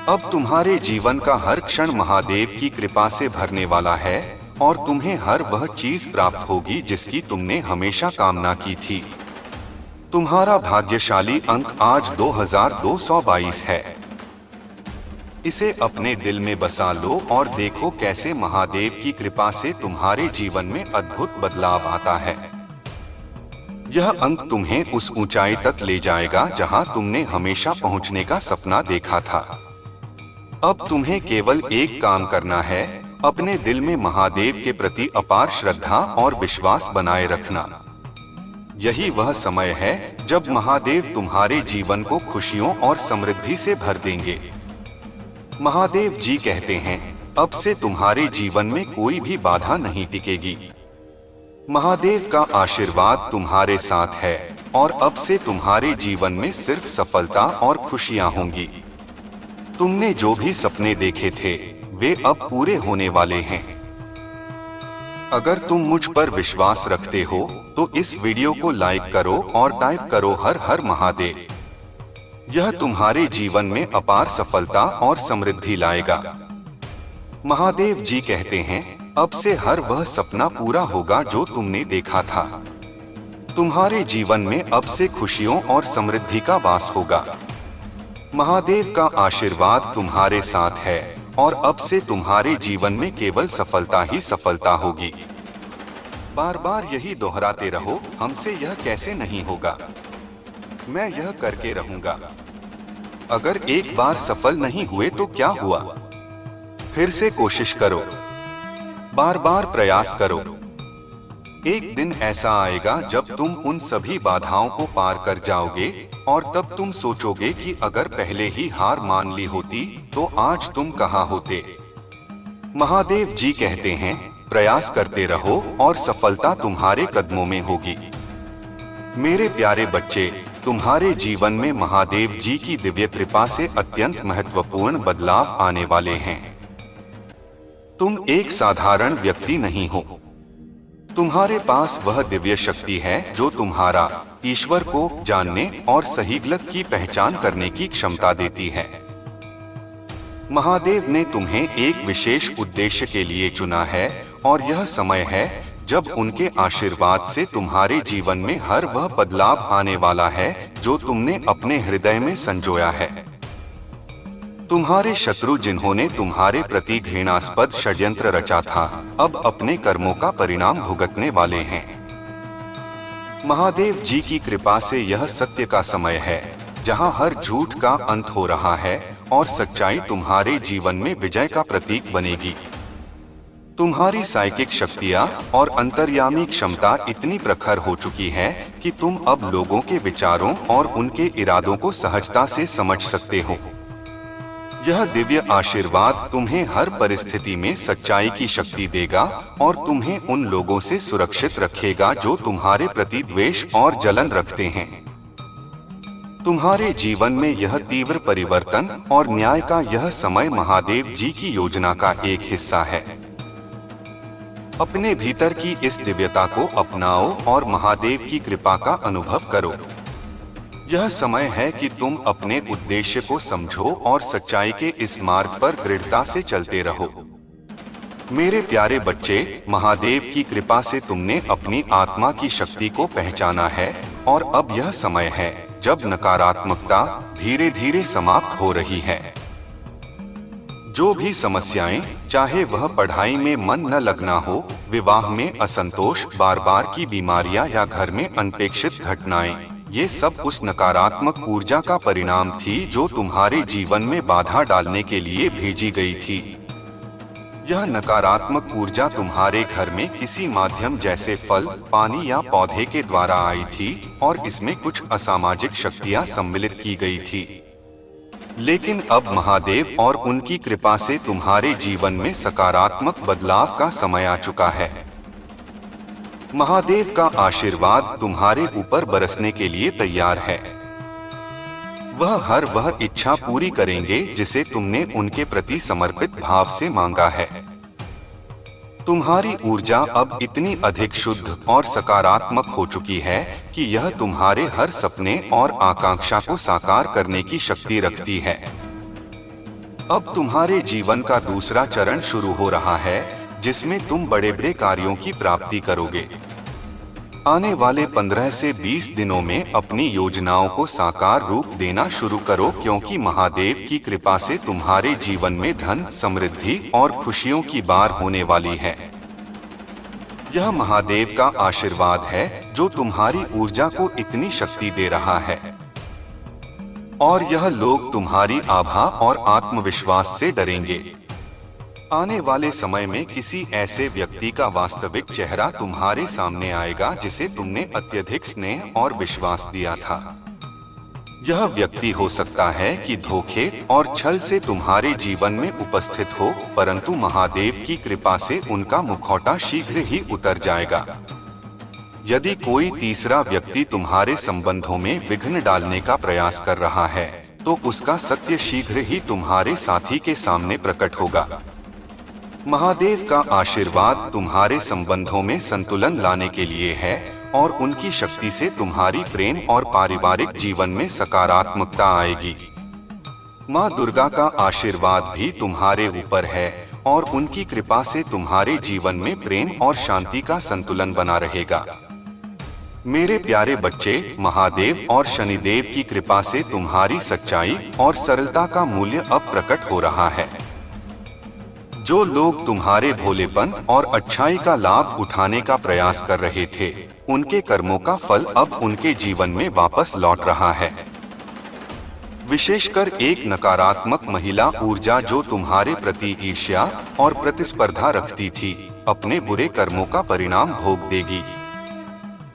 अब तुम्हारे जीवन का हर क्षण महादेव की कृपा से भरने वाला है और तुम्हें हर वह चीज प्राप्त होगी जिसकी तुमने हमेशा कामना की थी। तुम्हारा भाग्यशाली अंक आज 2222 है। इसे अपने दिल में बसा लो और देखो कैसे महादेव की कृपा से तुम्हारे जीवन में अद्भुत बदलाव आता है। यह अंक तुम्हें उस ऊंचाई तक ले जाएगा जहां तुमने हमेशा पहुंचने का सपना देखा था। अब तुम्हें केवल एक काम करना है, अपने दिल में महादेव के प्रति अपार श्रद्धा और विश्वास बनाए रखना। यही वह समय है जब महादेव तुम्हारे जीवन को खुशियों और समृद्धि से भर देंगे। महादेव जी कहते हैं, अब से तुम्हारे जीवन में कोई भी बाधा नहीं टिकेगी। महादेव का आशीर्वाद तुम्हारे साथ है और अब से तुम्हारे जीवन में सिर्फ सफलता और खुशियां होंगी। तुमने जो भी सपने देखे थे, वे अब पूरे होने वाले हैं। अगर तुम मुझ पर विश्वास रखते हो तो इस वीडियो को लाइक करो और टाइप करो हर हर महादेव। यह तुम्हारे जीवन में अपार सफलता और समृद्धि लाएगा। महादेव जी कहते हैं, अब से हर वह सपना पूरा होगा जो तुमने देखा था। तुम्हारे जीवन में अब से खुशियों और समृद्धि का वास होगा। महादेव का आशीर्वाद तुम्हारे साथ है और अब से तुम्हारे जीवन में केवल सफलता ही सफलता होगी। बार बार यही दोहराते रहो, हमसे यह कैसे नहीं होगा, मैं यह करके रहूंगा। अगर एक बार सफल नहीं हुए तो क्या हुआ, फिर से कोशिश करो, बार बार प्रयास करो। एक दिन ऐसा आएगा जब तुम उन सभी बाधाओं को पार कर जाओगे और तब तुम सोचोगे कि अगर पहले ही हार मान ली होती तो आज तुम कहाँ होते। महादेव जी कहते हैं, प्रयास करते रहो और सफलता तुम्हारे कदमों में होगी। मेरे प्यारे बच्चे, तुम्हारे जीवन में महादेव जी की दिव्य कृपा से अत्यंत महत्वपूर्ण बदलाव आने वाले हैं। तुम एक साधारण व्यक्ति नहीं हो। तुम्हारे पास वह दिव्य शक्ति है जो तुम्हारा ईश्वर को जानने और सही गलत की पहचान करने की क्षमता देती है। महादेव ने तुम्हें एक विशेष उद्देश्य के लिए चुना है और यह समय है जब उनके आशीर्वाद से तुम्हारे जीवन में हर वह बदलाव आने वाला है जो तुमने अपने हृदय में संजोया है। तुम्हारे शत्रु जिन्होंने तुम्हारे प्रति घृणास्पद षड्यंत्र रचा था, अब अपने कर्मों का परिणाम भुगतने वाले हैं। महादेव जी की कृपा से यह सत्य का समय है, जहां हर झूठ का अंत हो रहा है और सच्चाई तुम्हारे जीवन में विजय का प्रतीक बनेगी। तुम्हारी साइकिक शक्तियां और अंतर्यामी क्षमता इतनी प्रखर हो चुकी है कि तुम अब लोगों के विचारों और उनके इरादों को सहजता से समझ सकते हो। यह दिव्य आशीर्वाद तुम्हें हर परिस्थिति में सच्चाई की शक्ति देगा और तुम्हें उन लोगों से सुरक्षित रखेगा जो तुम्हारे प्रति द्वेष और जलन रखते हैं। तुम्हारे जीवन में यह तीव्र परिवर्तन और न्याय का यह समय महादेव जी की योजना का एक हिस्सा है। अपने भीतर की इस दिव्यता को अपनाओ और महादेव की कृपा का अनुभव करो। यह समय है कि तुम अपने उद्देश्य को समझो और सच्चाई के इस मार्ग पर दृढ़ता से चलते रहो। मेरे प्यारे बच्चे, महादेव की कृपा से तुमने अपनी आत्मा की शक्ति को पहचाना है और अब यह समय है जब नकारात्मकता धीरे धीरे समाप्त हो रही है। जो भी समस्याएं, चाहे वह पढ़ाई में मन न लगना हो, विवाह में असंतोष, बार बार की बीमारियां या घर में अनपेक्षित घटनाएं, ये सब उस नकारात्मक ऊर्जा का परिणाम थी जो तुम्हारे जीवन में बाधा डालने के लिए भेजी गई थी। यह नकारात्मक ऊर्जा तुम्हारे घर में किसी माध्यम जैसे फल, पानी या पौधे के द्वारा आई थी और इसमें कुछ असामाजिक शक्तियां सम्मिलित की गई थी। लेकिन अब महादेव और उनकी कृपा से तुम्हारे जीवन में सकारात्मक बदलाव का समय आ चुका है। महादेव का आशीर्वाद तुम्हारे ऊपर बरसने के लिए तैयार है। वह इच्छा पूरी करेंगे जिसे तुमने उनके प्रति समर्पित भाव से मांगा है। तुम्हारी ऊर्जा अब इतनी अधिक शुद्ध और सकारात्मक हो चुकी है कि यह तुम्हारे हर सपने और आकांक्षा को साकार करने की शक्ति रखती है। अब तुम्हारे जीवन का दूसरा चरण शुरू हो रहा है, जिसमें तुम बड़े बड़े कार्यों की प्राप्ति करोगे। आने वाले 15 से 20 दिनों में अपनी योजनाओं को साकार रूप देना शुरू करो, क्योंकि महादेव की कृपा से तुम्हारे जीवन में धन, समृद्धि और खुशियों की बार होने वाली है। यह महादेव का आशीर्वाद है जो तुम्हारी ऊर्जा को इतनी शक्ति दे रहा है और यह लोग तुम्हारी आभा और आत्मविश्वास से डरेंगे। आने वाले समय में किसी ऐसे व्यक्ति का वास्तविक चेहरा तुम्हारे सामने आएगा जिसे तुमने अत्यधिक स्नेह और विश्वास दिया था। यह व्यक्ति हो सकता है कि धोखे और छल से तुम्हारे जीवन में उपस्थित हो, परंतु महादेव की कृपा से उनका मुखौटा शीघ्र ही उतर जाएगा। यदि कोई तीसरा व्यक्ति तुम्हारे संबंधों में विघ्न डालने का प्रयास कर रहा है, तो उसका सत्य शीघ्र ही तुम्हारे साथी के सामने प्रकट होगा। महादेव का आशीर्वाद तुम्हारे संबंधों में संतुलन लाने के लिए है और उनकी शक्ति से तुम्हारी प्रेम और पारिवारिक जीवन में सकारात्मकता आएगी। माँ दुर्गा का आशीर्वाद भी तुम्हारे ऊपर है और उनकी कृपा से तुम्हारे जीवन में प्रेम और शांति का संतुलन बना रहेगा। मेरे प्यारे बच्चे, महादेव और शनिदेव की कृपा से तुम्हारी सच्चाई और सरलता का मूल्य अब प्रकट हो रहा है। जो लोग तुम्हारे भोलेपन और अच्छाई का लाभ उठाने का प्रयास कर रहे थे, उनके कर्मों का फल अब उनके जीवन में वापस लौट रहा है। विशेषकर एक नकारात्मक महिला ऊर्जा जो तुम्हारे प्रति ईर्ष्या और प्रतिस्पर्धा रखती थी, अपने बुरे कर्मों का परिणाम भोग देगी।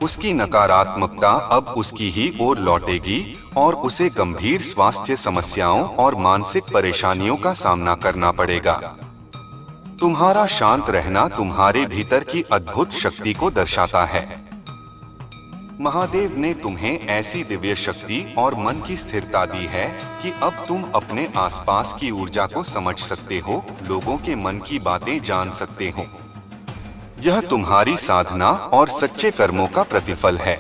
उसकी नकारात्मकता अब उसकी ही ओर लौटेगी और उसे गंभीर स्वास्थ्य समस्याओं और मानसिक परेशानियों का सामना करना पड़ेगा। तुम्हारा शांत रहना तुम्हारे भीतर की अद्भुत शक्ति को दर्शाता है। महादेव ने तुम्हें ऐसी दिव्य शक्ति और मन की स्थिरता दी है कि अब तुम अपने आसपास की ऊर्जा को समझ सकते हो, लोगों के मन की बातें जान सकते हो। यह तुम्हारी साधना और सच्चे कर्मों का प्रतिफल है।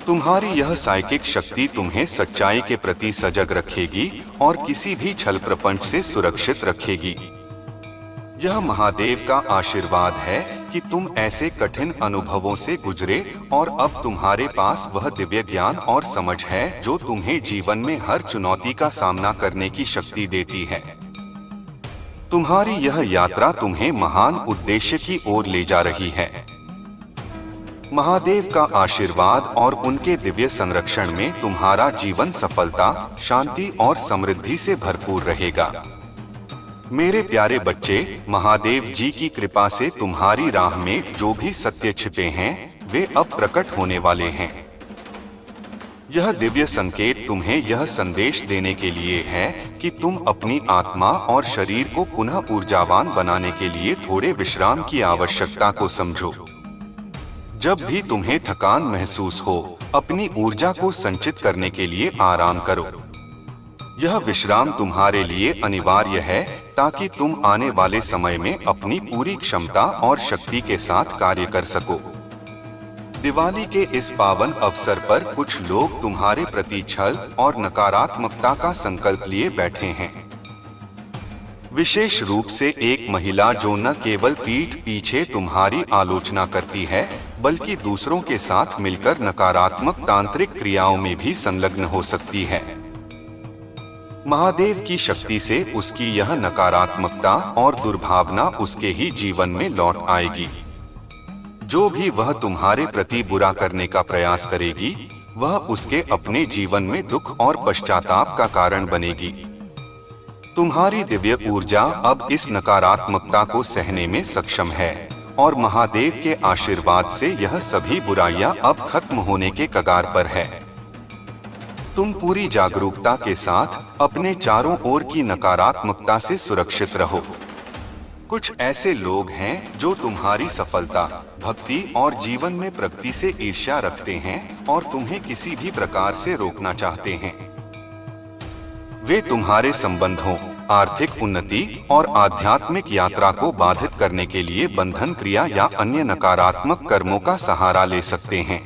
तुम्हारी यह साइकिक शक्ति तुम्हें सच्चाई के प्रति सजग रखेगी और किसी भी छल प्रपंच से सुरक्षित रखेगी। यह महादेव का आशीर्वाद है कि तुम ऐसे कठिन अनुभवों से गुजरे और अब तुम्हारे पास वह दिव्य ज्ञान और समझ है जो तुम्हें जीवन में हर चुनौती का सामना करने की शक्ति देती है। तुम्हारी यह यात्रा तुम्हें महान उद्देश्य की ओर ले जा रही है। महादेव का आशीर्वाद और उनके दिव्य संरक्षण में तुम्हारा जीवन सफलता, शांति और समृद्धि से भरपूर रहेगा। मेरे प्यारे बच्चे, महादेव जी की कृपा से तुम्हारी राह में जो भी सत्य छिपे हैं वे अब प्रकट होने वाले हैं। यह दिव्य संकेत तुम्हें यह संदेश देने के लिए है कि तुम अपनी आत्मा और शरीर को पुनः ऊर्जावान बनाने के लिए थोड़े विश्राम की आवश्यकता को समझो। जब भी तुम्हें थकान महसूस हो, अपनी ऊर्जा को संचित करने के लिए आराम करो। यह विश्राम तुम्हारे लिए अनिवार्य है ताकि तुम आने वाले समय में अपनी पूरी क्षमता और शक्ति के साथ कार्य कर सको। दिवाली के इस पावन अवसर पर कुछ लोग तुम्हारे प्रति छल और नकारात्मकता का संकल्प लिए बैठे हैं। विशेष रूप से एक महिला जो न केवल पीठ पीछे तुम्हारी आलोचना करती है बल्कि दूसरों के साथ मिलकर नकारात्मक तांत्रिक क्रियाओं में भी संलग्न हो सकती है। महादेव की शक्ति से उसकी यह नकारात्मकता और दुर्भावना उसके ही जीवन में लौट आएगी। जो भी वह तुम्हारे प्रति बुरा करने का प्रयास करेगी, वह उसके अपने जीवन में दुख और पश्चाताप का कारण बनेगी। तुम्हारी दिव्य ऊर्जा अब इस नकारात्मकता को सहने में सक्षम है और महादेव के आशीर्वाद से यह सभी बुराइयां अब खत्म होने के कगार पर है। तुम पूरी जागरूकता के साथ अपने चारों ओर की नकारात्मकता से सुरक्षित रहो। कुछ ऐसे लोग हैं जो तुम्हारी सफलता, भक्ति और जीवन में प्रगति से ईर्ष्या रखते हैं और तुम्हें किसी भी प्रकार से रोकना चाहते हैं। वे तुम्हारे संबंधों, आर्थिक उन्नति और आध्यात्मिक यात्रा को बाधित करने के लिए बंधन क्रिया या अन्य नकारात्मक कर्मों का सहारा ले सकते हैं।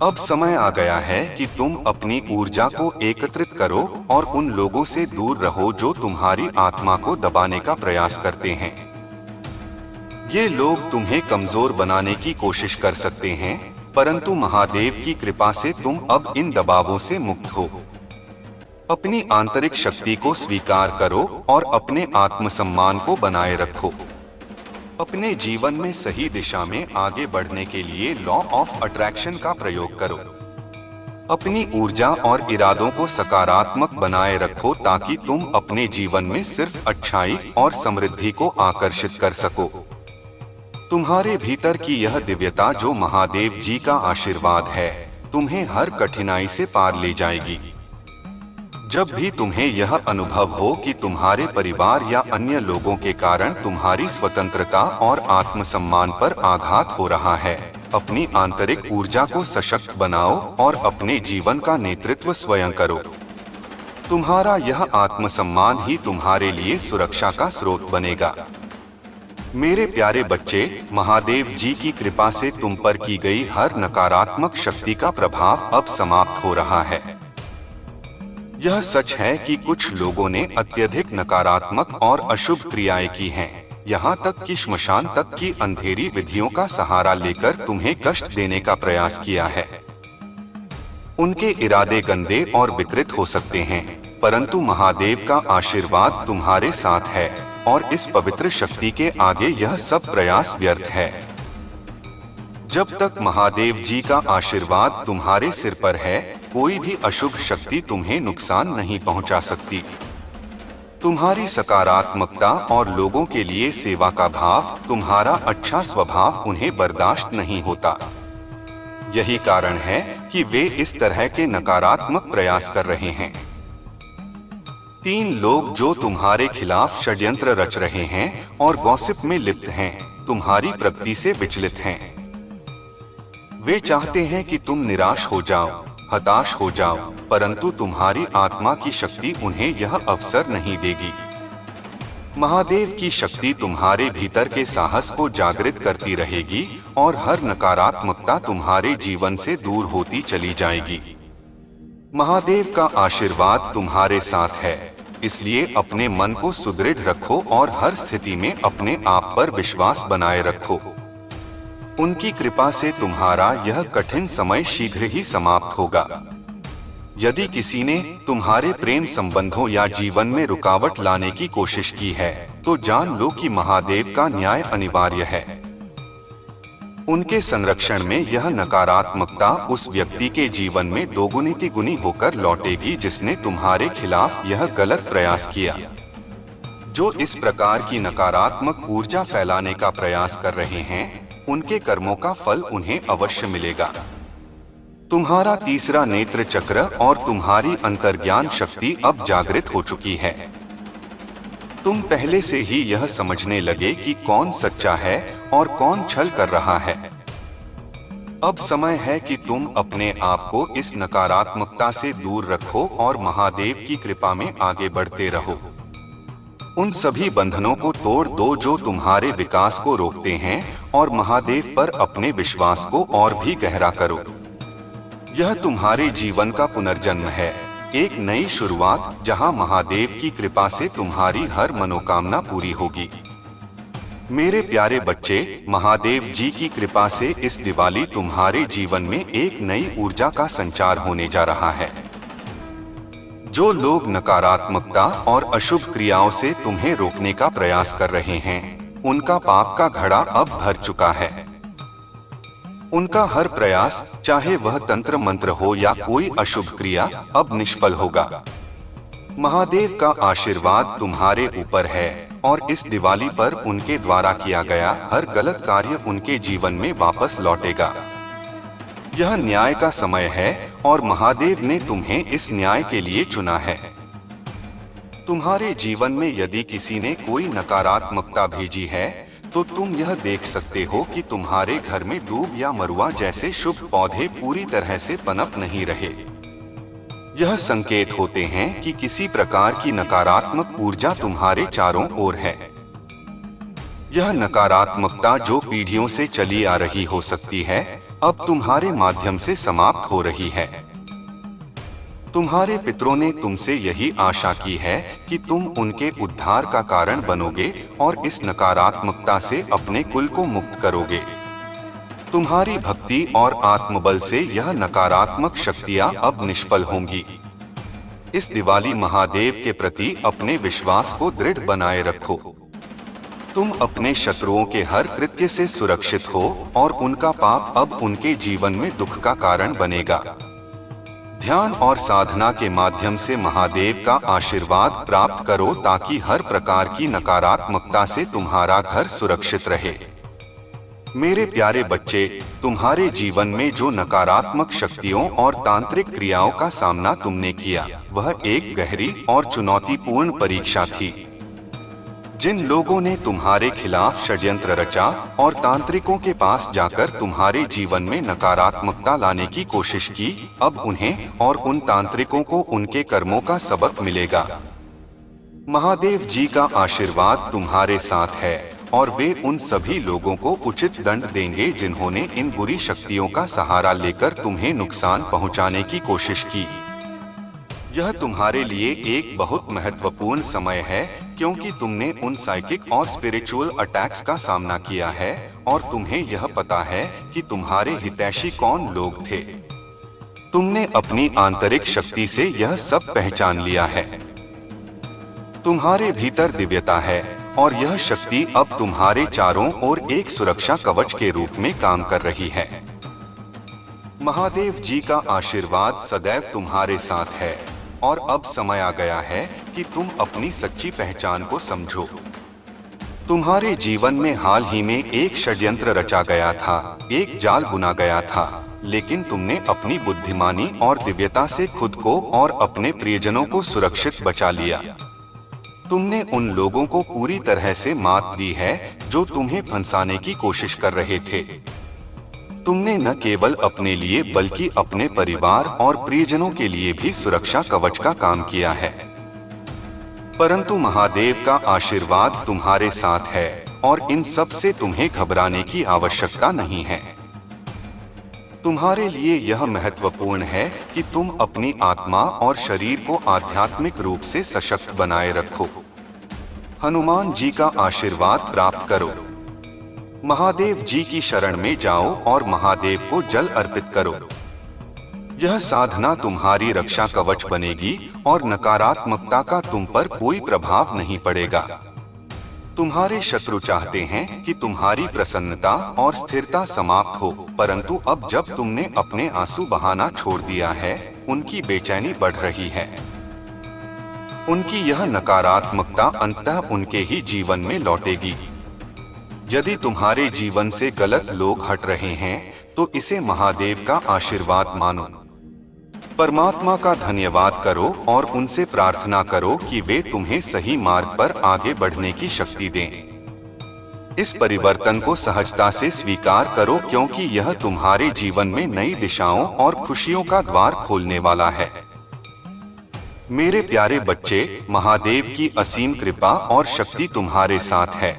अब समय आ गया है कि तुम अपनी ऊर्जा को एकत्रित करो और उन लोगों से दूर रहो जो तुम्हारी आत्मा को दबाने का प्रयास करते हैं। ये लोग तुम्हें कमजोर बनाने की कोशिश कर सकते हैं, परंतु महादेव की कृपा से तुम अब इन दबावों से मुक्त हो। अपनी आंतरिक शक्ति को स्वीकार करो और अपने आत्मसम्मान को बनाए रखो। अपने जीवन में सही दिशा में आगे बढ़ने के लिए लॉ ऑफ अट्रैक्शन का प्रयोग करो। अपनी ऊर्जा और इरादों को सकारात्मक बनाए रखो ताकि तुम अपने जीवन में सिर्फ अच्छाई और समृद्धि को आकर्षित कर सको। तुम्हारे भीतर की यह दिव्यता जो महादेव जी का आशीर्वाद है, तुम्हें हर कठिनाई से पार ले जाएगी। जब भी तुम्हें यह अनुभव हो कि तुम्हारे परिवार या अन्य लोगों के कारण तुम्हारी स्वतंत्रता और आत्मसम्मान पर आघात हो रहा है, अपनी आंतरिक ऊर्जा को सशक्त बनाओ और अपने जीवन का नेतृत्व स्वयं करो। तुम्हारा यह आत्मसम्मान ही तुम्हारे लिए सुरक्षा का स्रोत बनेगा। मेरे प्यारे बच्चे, महादेव जी की कृपा से तुम पर की गई हर नकारात्मक शक्ति का प्रभाव अब समाप्त हो रहा है। यह सच है कि कुछ लोगों ने अत्यधिक नकारात्मक और अशुभ क्रियाएं की हैं, यहाँ तक कि श्मशान तक की अंधेरी विधियों का सहारा लेकर तुम्हें कष्ट देने का प्रयास किया है। उनके इरादे गंदे और विकृत हो सकते हैं, परंतु महादेव का आशीर्वाद तुम्हारे साथ है और इस पवित्र शक्ति के आगे यह सब प्रयास व्यर्थ है। जब तक महादेव जी का आशीर्वाद तुम्हारे सिर पर है, कोई भी अशुभ शक्ति तुम्हें नुकसान नहीं पहुंचा सकती। तुम्हारी सकारात्मकता और लोगों के लिए सेवा का भाव, तुम्हारा अच्छा स्वभाव उन्हें बर्दाश्त नहीं होता। यही कारण है कि वे इस तरह के नकारात्मक प्रयास कर रहे हैं। 3 लोग जो तुम्हारे खिलाफ षड्यंत्र रच रहे हैं और गॉसिप में लिप्त हैं, तुम्हारी प्रगति से विचलित हैं। वे चाहते हैं कि तुम निराश हो जाओ, हताश हो जाओ, परंतु तुम्हारी आत्मा की शक्ति उन्हें यह अवसर नहीं देगी। महादेव की शक्ति तुम्हारे भीतर के साहस को जागृत करती रहेगी और हर नकारात्मकता तुम्हारे जीवन से दूर होती चली जाएगी। महादेव का आशीर्वाद तुम्हारे साथ है, इसलिए अपने मन को सुदृढ़ रखो और हर स्थिति में अपने आप पर विश्वास बनाए रखो। उनकी कृपा से तुम्हारा यह कठिन समय शीघ्र ही समाप्त होगा। यदि किसी ने तुम्हारे प्रेम संबंधों या जीवन में रुकावट लाने की कोशिश की है, तो जान लो कि महादेव का न्याय अनिवार्य है। उनके संरक्षण में यह नकारात्मकता उस व्यक्ति के जीवन में दोगुनी तिगुनी होकर लौटेगी जिसने तुम्हारे खिलाफ यह गलत प्रयास किया। जो इस प्रकार की नकारात्मक ऊर्जा फैलाने का प्रयास कर रहे हैं, उनके कर्मों का फल उन्हें अवश्य मिलेगा। तुम्हारा तीसरा नेत्र चक्र और तुम्हारी अंतर्ज्ञान शक्ति अब जागृत हो चुकी है। तुम पहले से ही यह समझने लगे कि कौन सच्चा है और कौन छल कर रहा है। अब समय है कि तुम अपने आप को इस नकारात्मकता से दूर रखो और महादेव की कृपा में आगे बढ़ते रहो। उन सभी बंधनों को तोड़ दो जो तुम्हारे विकास को रोकते हैं और महादेव पर अपने विश्वास को और भी गहरा करो। यह तुम्हारे जीवन का पुनर्जन्म है, एक नई शुरुआत जहां महादेव की कृपा से तुम्हारी हर मनोकामना पूरी होगी। मेरे प्यारे बच्चे, महादेव जी की कृपा से इस दिवाली तुम्हारे जीवन में एक नई ऊर्जा का संचार होने जा रहा है। जो लोग नकारात्मकता और अशुभ क्रियाओं से तुम्हें रोकने का प्रयास कर रहे हैं, उनका पाप का घड़ा अब भर चुका है। उनका हर प्रयास, चाहे वह तंत्र मंत्र हो या कोई अशुभ क्रिया, अब निष्फल होगा। महादेव का आशीर्वाद तुम्हारे ऊपर है और इस दिवाली पर उनके द्वारा किया गया हर गलत कार्य उनके जीवन में वापस लौटेगा। यह न्याय का समय है और महादेव ने तुम्हें इस न्याय के लिए चुना है। तुम्हारे जीवन में यदि किसी ने कोई नकारात्मकता भेजी है, तो तुम यह देख सकते हो कि तुम्हारे घर में दूब या मरुआ जैसे शुभ पौधे पूरी तरह से पनप नहीं रहे। यह संकेत होते हैं कि किसी प्रकार की नकारात्मक ऊर्जा तुम्हारे चारों ओर है। यह नकारात्मकता जो पीढ़ियों से चली आ रही हो सकती है, अब तुम्हारे माध्यम से समाप्त हो रही है। तुम्हारे पितरों ने तुमसे यही आशा की है कि तुम उनके उद्धार का कारण बनोगे और इस नकारात्मकता से अपने कुल को मुक्त करोगे। तुम्हारी भक्ति और आत्मबल से यह नकारात्मक शक्तियां अब निष्फल होंगी। इस दिवाली महादेव के प्रति अपने विश्वास को दृढ़ बनाए रखो। तुम अपने शत्रुओं के हर कृत्य से सुरक्षित हो और उनका पाप अब उनके जीवन में दुख का कारण बनेगा। ध्यान और साधना के माध्यम से महादेव का आशीर्वाद प्राप्त करो ताकि हर प्रकार की नकारात्मकता से तुम्हारा घर सुरक्षित रहे। मेरे प्यारे बच्चे, तुम्हारे जीवन में जो नकारात्मक शक्तियों और तांत्रिक क्रियाओं का सामना तुमने किया, वह एक गहरी और चुनौतीपूर्ण परीक्षा थी। जिन लोगों ने तुम्हारे खिलाफ षड्यंत्र रचा और तांत्रिकों के पास जाकर तुम्हारे जीवन में नकारात्मकता लाने की कोशिश की, अब उन्हें और उन तांत्रिकों को उनके कर्मों का सबक मिलेगा। महादेव जी का आशीर्वाद तुम्हारे साथ है और वे उन सभी लोगों को उचित दंड देंगे जिन्होंने इन बुरी शक्तियों का सहारा लेकर तुम्हें नुकसान पहुंचाने की कोशिश की। यह तुम्हारे लिए एक बहुत महत्वपूर्ण समय है क्योंकि तुमने उन साइकिक और स्पिरिचुअल अटैक्स का सामना किया है और तुम्हें यह पता है कि तुम्हारे हितैषी कौन लोग थे। तुमने अपनी आंतरिक शक्ति से यह सब पहचान लिया है। तुम्हारे भीतर दिव्यता है और यह शक्ति अब तुम्हारे चारों ओर एक सुरक्षा कवच के रूप में काम कर रही है। महादेव जी का आशीर्वाद सदैव तुम्हारे साथ है और अब समय आ गया है कि तुम अपनी सच्ची पहचान को समझो। तुम्हारे जीवन में हाल ही में एक षड्यंत्र रचा गया था, एक जाल बुना गया था, लेकिन तुमने अपनी बुद्धिमानी और दिव्यता से खुद को और अपने प्रियजनों को सुरक्षित बचा लिया। तुमने उन लोगों को पूरी तरह से मात दी है जो तुम्हें फंसाने की कोशिश कर रहे थे। तुमने न केवल अपने लिए बल्कि अपने परिवार और प्रियजनों के लिए भी सुरक्षा कवच का काम किया है। परंतु महादेव का आशीर्वाद तुम्हारे साथ है और इन सब से तुम्हें घबराने की आवश्यकता नहीं है। तुम्हारे लिए यह महत्वपूर्ण है कि तुम अपनी आत्मा और शरीर को आध्यात्मिक रूप से सशक्त बनाए रखो। हनुमान जी का आशीर्वाद प्राप्त करो। महादेव जी की शरण में जाओ और महादेव को जल अर्पित करो। यह साधना तुम्हारी रक्षा कवच बनेगी और नकारात्मकता का तुम पर कोई प्रभाव नहीं पड़ेगा। तुम्हारे शत्रु चाहते हैं कि तुम्हारी प्रसन्नता और स्थिरता समाप्त हो, परंतु अब जब तुमने अपने आंसू बहाना छोड़ दिया है, उनकी बेचैनी बढ़ रही है। उनकी यह नकारात्मकता अंततः उनके ही जीवन में लौटेगी। यदि तुम्हारे जीवन से गलत लोग हट रहे हैं, तो इसे महादेव का आशीर्वाद मानो। परमात्मा का धन्यवाद करो और उनसे प्रार्थना करो कि वे तुम्हें सही मार्ग पर आगे बढ़ने की शक्ति दें। इस परिवर्तन को सहजता से स्वीकार करो, क्योंकि यह तुम्हारे जीवन में नई दिशाओं और खुशियों का द्वार खोलने वाला है। मेरे प्यारे बच्चे, महादेव की असीम कृपा और शक्ति तुम्हारे साथ है।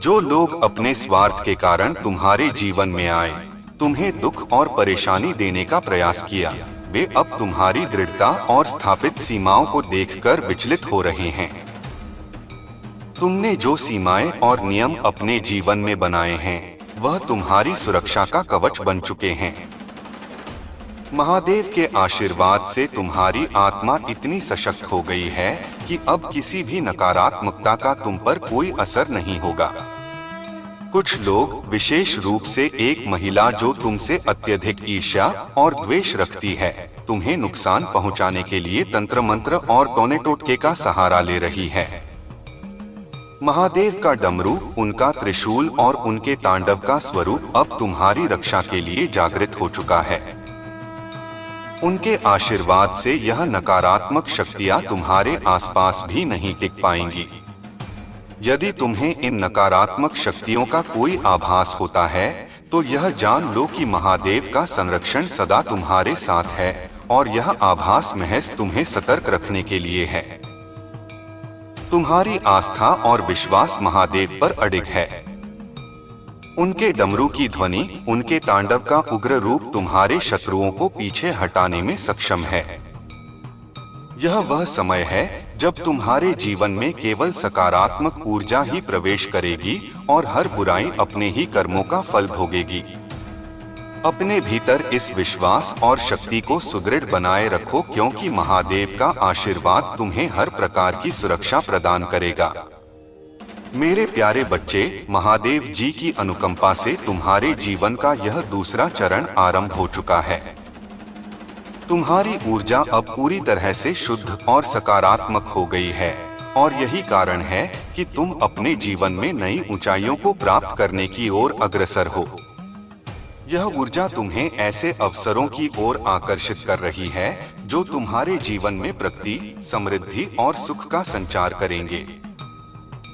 जो लोग अपने स्वार्थ के कारण तुम्हारे जीवन में आए, तुम्हें दुख और परेशानी देने का प्रयास किया, वे अब तुम्हारी दृढ़ता और स्थापित सीमाओं को देखकर विचलित हो रहे हैं। तुमने जो सीमाएं और नियम अपने जीवन में बनाए हैं, वह तुम्हारी सुरक्षा का कवच बन चुके हैं। महादेव के आशीर्वाद से तुम्हारी आत्मा इतनी सशक्त हो गई है कि अब किसी भी नकारात्मकता का तुम पर कोई असर नहीं होगा। कुछ लोग, विशेष रूप से एक महिला जो तुमसे अत्यधिक ईर्ष्या और द्वेष रखती है, तुम्हें नुकसान पहुंचाने के लिए तंत्र मंत्र और टोने टोटके का सहारा ले रही है। महादेव का डमरू, उनका त्रिशूल और उनके तांडव का स्वरूप अब तुम्हारी रक्षा के लिए जागृत हो चुका है। उनके आशीर्वाद से यह नकारात्मक शक्तियां तुम्हारे आसपास भी नहीं टिक पाएंगी। यदि तुम्हें इन नकारात्मक शक्तियों का कोई आभास होता है, तो यह जान लो कि महादेव का संरक्षण सदा तुम्हारे साथ है और यह आभास महज तुम्हें सतर्क रखने के लिए है। तुम्हारी आस्था और विश्वास महादेव पर अडिग है। उनके डमरू की ध्वनि, उनके तांडव का उग्र रूप तुम्हारे शत्रुओं को पीछे हटाने में सक्षम है। यह वह समय है जब तुम्हारे जीवन में केवल सकारात्मक ऊर्जा ही प्रवेश करेगी और हर बुराई अपने ही कर्मों का फल भोगेगी। अपने भीतर इस विश्वास और शक्ति को सुदृढ़ बनाए रखो, क्योंकि महादेव का आशीर्वाद तुम्हें हर प्रकार की सुरक्षा प्रदान करेगा। मेरे प्यारे बच्चे, महादेव जी की अनुकंपा से तुम्हारे जीवन का यह दूसरा चरण आरंभ हो चुका है। तुम्हारी ऊर्जा अब पूरी तरह से शुद्ध और सकारात्मक हो गई है और यही कारण है कि तुम अपने जीवन में नई ऊंचाइयों को प्राप्त करने की ओर अग्रसर हो। यह ऊर्जा तुम्हें ऐसे अवसरों की ओर आकर्षित कर रही है जो तुम्हारे जीवन में प्रगति, समृद्धि और सुख का संचार करेंगे।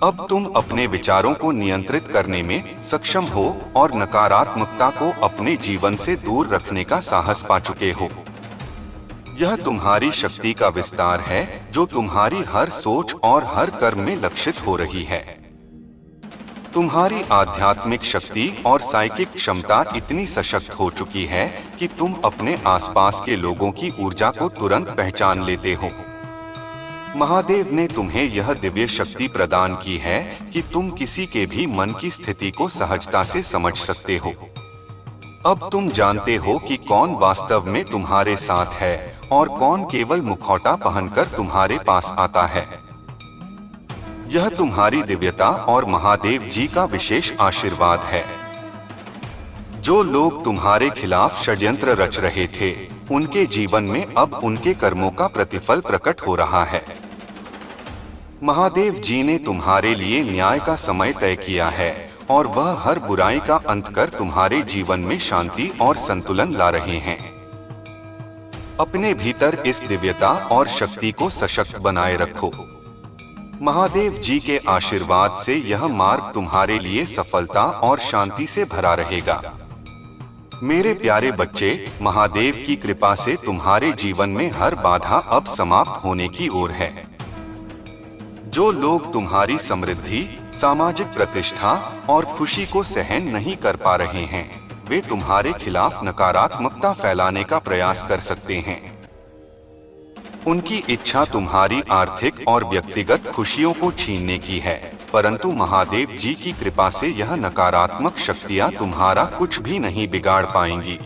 अब तुम अपने विचारों को नियंत्रित करने में सक्षम हो और नकारात्मकता को अपने जीवन से दूर रखने का साहस पा चुके हो। यह तुम्हारी शक्ति का विस्तार है जो तुम्हारी हर सोच और हर कर्म में लक्षित हो रही है। तुम्हारी आध्यात्मिक शक्ति और साइकिक क्षमता इतनी सशक्त हो चुकी है कि तुम अपने आसपास के लोगों की ऊर्जा को तुरंत पहचान लेते हो। महादेव ने तुम्हें यह दिव्य शक्ति प्रदान की है कि तुम किसी के भी मन की स्थिति को सहजता से समझ सकते हो। अब तुम जानते हो कि कौन वास्तव में तुम्हारे साथ है और कौन केवल मुखौटा पहनकर तुम्हारे पास आता है। यह तुम्हारी दिव्यता और महादेव जी का विशेष आशीर्वाद है। जो लोग तुम्हारे खिलाफ षड्यंत्र रच रहे थे, उनके जीवन में अब उनके कर्मों का प्रतिफल प्रकट हो रहा है। महादेव जी ने तुम्हारे लिए न्याय का समय तय किया है और वह हर बुराई का अंत कर तुम्हारे जीवन में शांति और संतुलन ला रहे हैं। अपने भीतर इस दिव्यता और शक्ति को सशक्त बनाए रखो। महादेव जी के आशीर्वाद से यह मार्ग तुम्हारे लिए सफलता और शांति से भरा रहेगा। मेरे प्यारे बच्चे, महादेव की कृपा से तुम्हारे जीवन में हर बाधा अब समाप्त होने की ओर है। जो लोग तुम्हारी समृद्धि, सामाजिक प्रतिष्ठा और खुशी को सहन नहीं कर पा रहे हैं, वे तुम्हारे खिलाफ नकारात्मकता फैलाने का प्रयास कर सकते हैं। उनकी इच्छा तुम्हारी आर्थिक और व्यक्तिगत खुशियों को छीनने की है, परंतु महादेव जी की कृपा से यह नकारात्मक शक्तियां तुम्हारा कुछ भी नहीं बिगाड़ पाएंगी।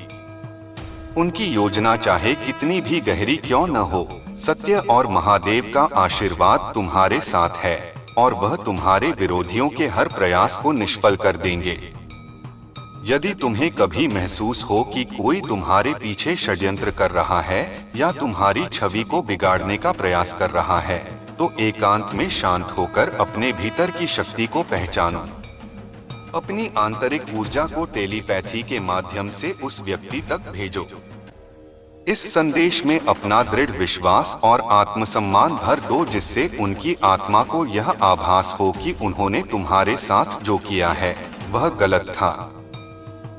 उनकी योजना चाहे कितनी भी गहरी क्यों न हो, सत्य और महादेव का आशीर्वाद तुम्हारे साथ है और वह तुम्हारे विरोधियों के हर प्रयास को निष्फल कर देंगे। यदि तुम्हें कभी महसूस हो कि कोई तुम्हारे पीछे षड्यंत्र कर रहा है या तुम्हारी छवि को बिगाड़ने का प्रयास कर रहा है, तो एकांत में शांत होकर अपने भीतर की शक्ति को पहचानो। अपनी आंतरिक ऊर्जा को टेलीपैथी के माध्यम से उस व्यक्ति तक भेजो। इस संदेश में अपना दृढ़ विश्वास और आत्मसम्मान भर दो, जिससे उनकी आत्मा को यह आभास हो कि उन्होंने तुम्हारे साथ जो किया है वह गलत था।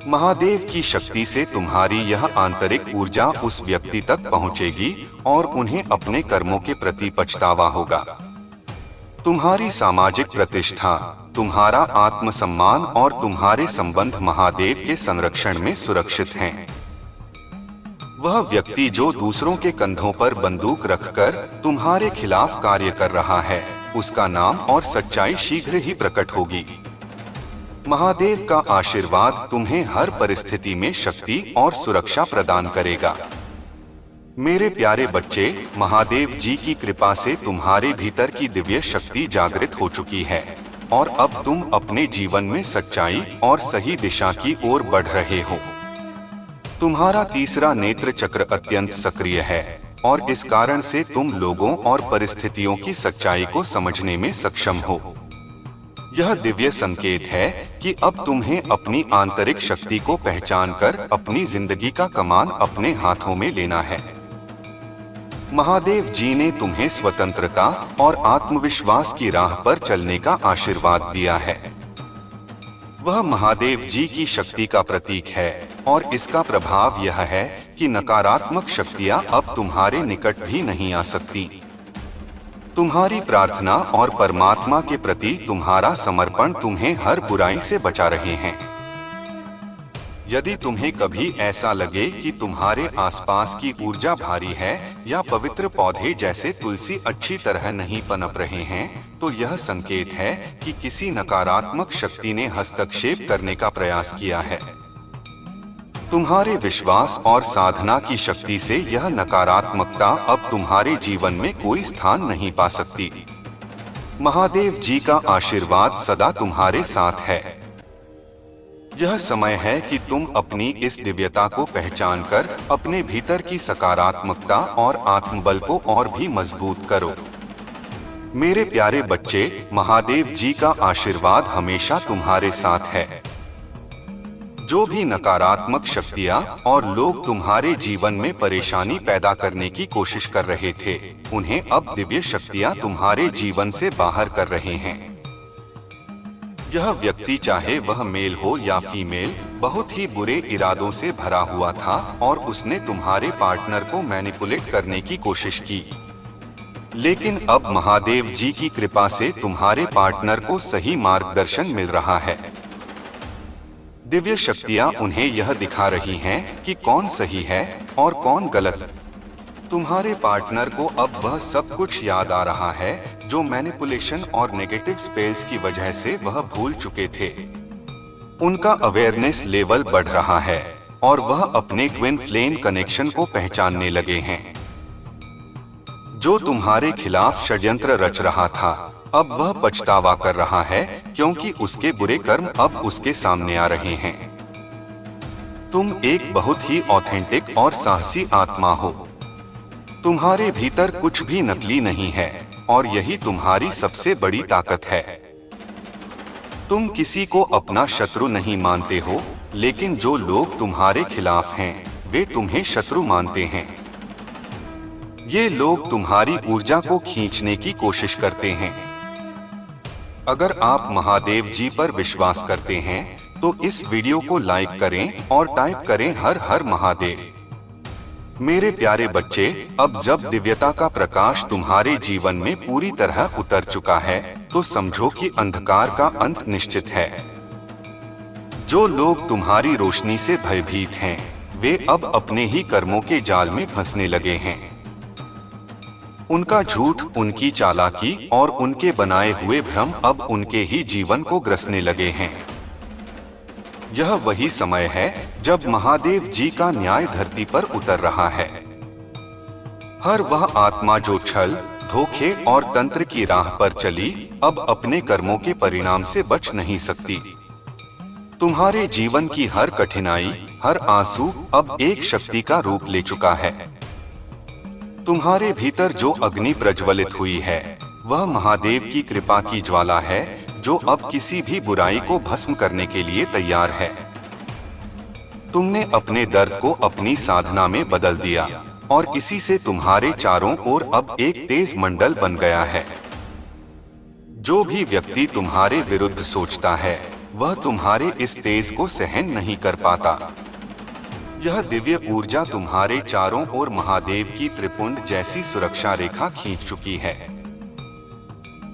महादेव की शक्ति से तुम्हारी यह आंतरिक ऊर्जा उस व्यक्ति तक पहुंचेगी और उन्हें अपने कर्मों के प्रति पछतावा होगा। तुम्हारी सामाजिक प्रतिष्ठा, तुम्हारा आत्मसम्मान और तुम्हारे संबंध महादेव के संरक्षण में सुरक्षित हैं। वह व्यक्ति जो दूसरों के कंधों पर बंदूक रखकर तुम्हारे खिलाफ कार्य कर रहा है, उसका नाम और सच्चाई शीघ्र ही प्रकट होगी। महादेव का आशीर्वाद तुम्हें हर परिस्थिति में शक्ति और सुरक्षा प्रदान करेगा। मेरे प्यारे बच्चे, महादेव जी की कृपा से तुम्हारे भीतर की दिव्य शक्ति जागृत हो चुकी है और अब तुम अपने जीवन में सच्चाई और सही दिशा की ओर बढ़ रहे हो। तुम्हारा तीसरा नेत्र चक्र अत्यंत सक्रिय है और इस कारण से तुम लोगों और परिस्थितियों की सच्चाई को समझने में सक्षम हो। यह दिव्य संकेत है कि अब तुम्हें अपनी आंतरिक शक्ति को पहचानकर अपनी जिंदगी का कमान अपने हाथों में लेना है। महादेव जी ने तुम्हें स्वतंत्रता और आत्मविश्वास की राह पर चलने का आशीर्वाद दिया है। वह महादेव जी की शक्ति का प्रतीक है और इसका प्रभाव यह है कि नकारात्मक शक्तियां अब तुम्हारे निकट भी नहीं आ सकती। तुम्हारी प्रार्थना और परमात्मा के प्रति तुम्हारा समर्पण तुम्हें हर बुराई से बचा रहे हैं। यदि तुम्हें कभी ऐसा लगे कि तुम्हारे आसपास की ऊर्जा भारी है या पवित्र पौधे जैसे तुलसी अच्छी तरह नहीं पनप रहे हैं, तो यह संकेत है कि किसी नकारात्मक शक्ति ने हस्तक्षेप करने का प्रयास किया है। तुम्हारे विश्वास और साधना की शक्ति से यह नकारात्मकता अब तुम्हारे जीवन में कोई स्थान नहीं पा सकती। महादेव जी का आशीर्वाद सदा तुम्हारे साथ है। यह समय है कि तुम अपनी इस दिव्यता को पहचानकर अपने भीतर की सकारात्मकता और आत्मबल को और भी मजबूत करो। मेरे प्यारे बच्चे, महादेव जी का आशीर्वाद हमेशा तुम्हारे साथ है। जो भी नकारात्मक शक्तियां और लोग तुम्हारे जीवन में परेशानी पैदा करने की कोशिश कर रहे थे, उन्हें अब दिव्य शक्तियां तुम्हारे जीवन से बाहर कर रहे हैं। यह व्यक्ति, चाहे वह मेल हो या फीमेल, बहुत ही बुरे इरादों से भरा हुआ था और उसने तुम्हारे पार्टनर को मैनिपुलेट करने की कोशिश की। लेकिन अब महादेव जी की कृपा से तुम्हारे पार्टनर को सही मार्गदर्शन मिल रहा है। दिव्य शक्तियां उन्हें यह दिखा रही हैं कि कौन सही है और कौन गलत। तुम्हारे पार्टनर को अब वह सब कुछ याद आ रहा है जो मैनिपुलेशन और नेगेटिव स्पेल्स की वजह से वह भूल चुके थे। उनका अवेयरनेस लेवल बढ़ रहा है और वह अपने ट्विन फ्लेम कनेक्शन को पहचानने लगे हैं। जो तुम्हारे खिलाफ षड्यंत्र रच रहा था, अब वह पछतावा कर रहा है क्योंकि उसके बुरे कर्म अब उसके सामने आ रहे हैं। तुम एक बहुत ही ऑथेंटिक और साहसी आत्मा हो। तुम्हारे भीतर कुछ भी नकली नहीं है और यही तुम्हारी सबसे बड़ी ताकत है। तुम किसी को अपना शत्रु नहीं मानते हो, लेकिन जो लोग तुम्हारे खिलाफ हैं, वे तुम्हें शत्रु मानते हैं। ये लोग तुम्हारी ऊर्जा को खींचने की कोशिश करते हैं। अगर आप महादेव जी पर विश्वास करते हैं, तो इस वीडियो को लाइक करें और टाइप करें हर हर महादेव। मेरे प्यारे बच्चे, अब जब दिव्यता का प्रकाश तुम्हारे जीवन में पूरी तरह उतर चुका है, तो समझो कि अंधकार का अंत निश्चित है। जो लोग तुम्हारी रोशनी से भयभीत हैं, वे अब अपने ही कर्मों के जाल में फंसने लगे हैं। उनका झूठ, उनकी चालाकी और उनके बनाए हुए भ्रम अब उनके ही जीवन को ग्रसने लगे हैं। यह वही समय है जब महादेव जी का न्याय धरती पर उतर रहा है। हर वह आत्मा जो छल, धोखे और तंत्र की राह पर चली, अब अपने कर्मों के परिणाम से बच नहीं सकती। तुम्हारे जीवन की हर कठिनाई, हर आंसू अब एक शक्ति का रूप ले चुका है। तुम्हारे भीतर जो अग्नि प्रज्वलित हुई है, वह महादेव की कृपा की ज्वाला है, जो अब किसी भी बुराई को भस्म करने के लिए तैयार है। तुमने अपने दर्द को अपनी साधना में बदल दिया और इसी से तुम्हारे चारों ओर अब एक तेज मंडल बन गया है। जो भी व्यक्ति तुम्हारे विरुद्ध सोचता है, वह तुम्हारे इस तेज को सहन नहीं कर पाता। यह दिव्य ऊर्जा तुम्हारे चारों ओर महादेव की त्रिपुंड जैसी सुरक्षा रेखा खींच चुकी है।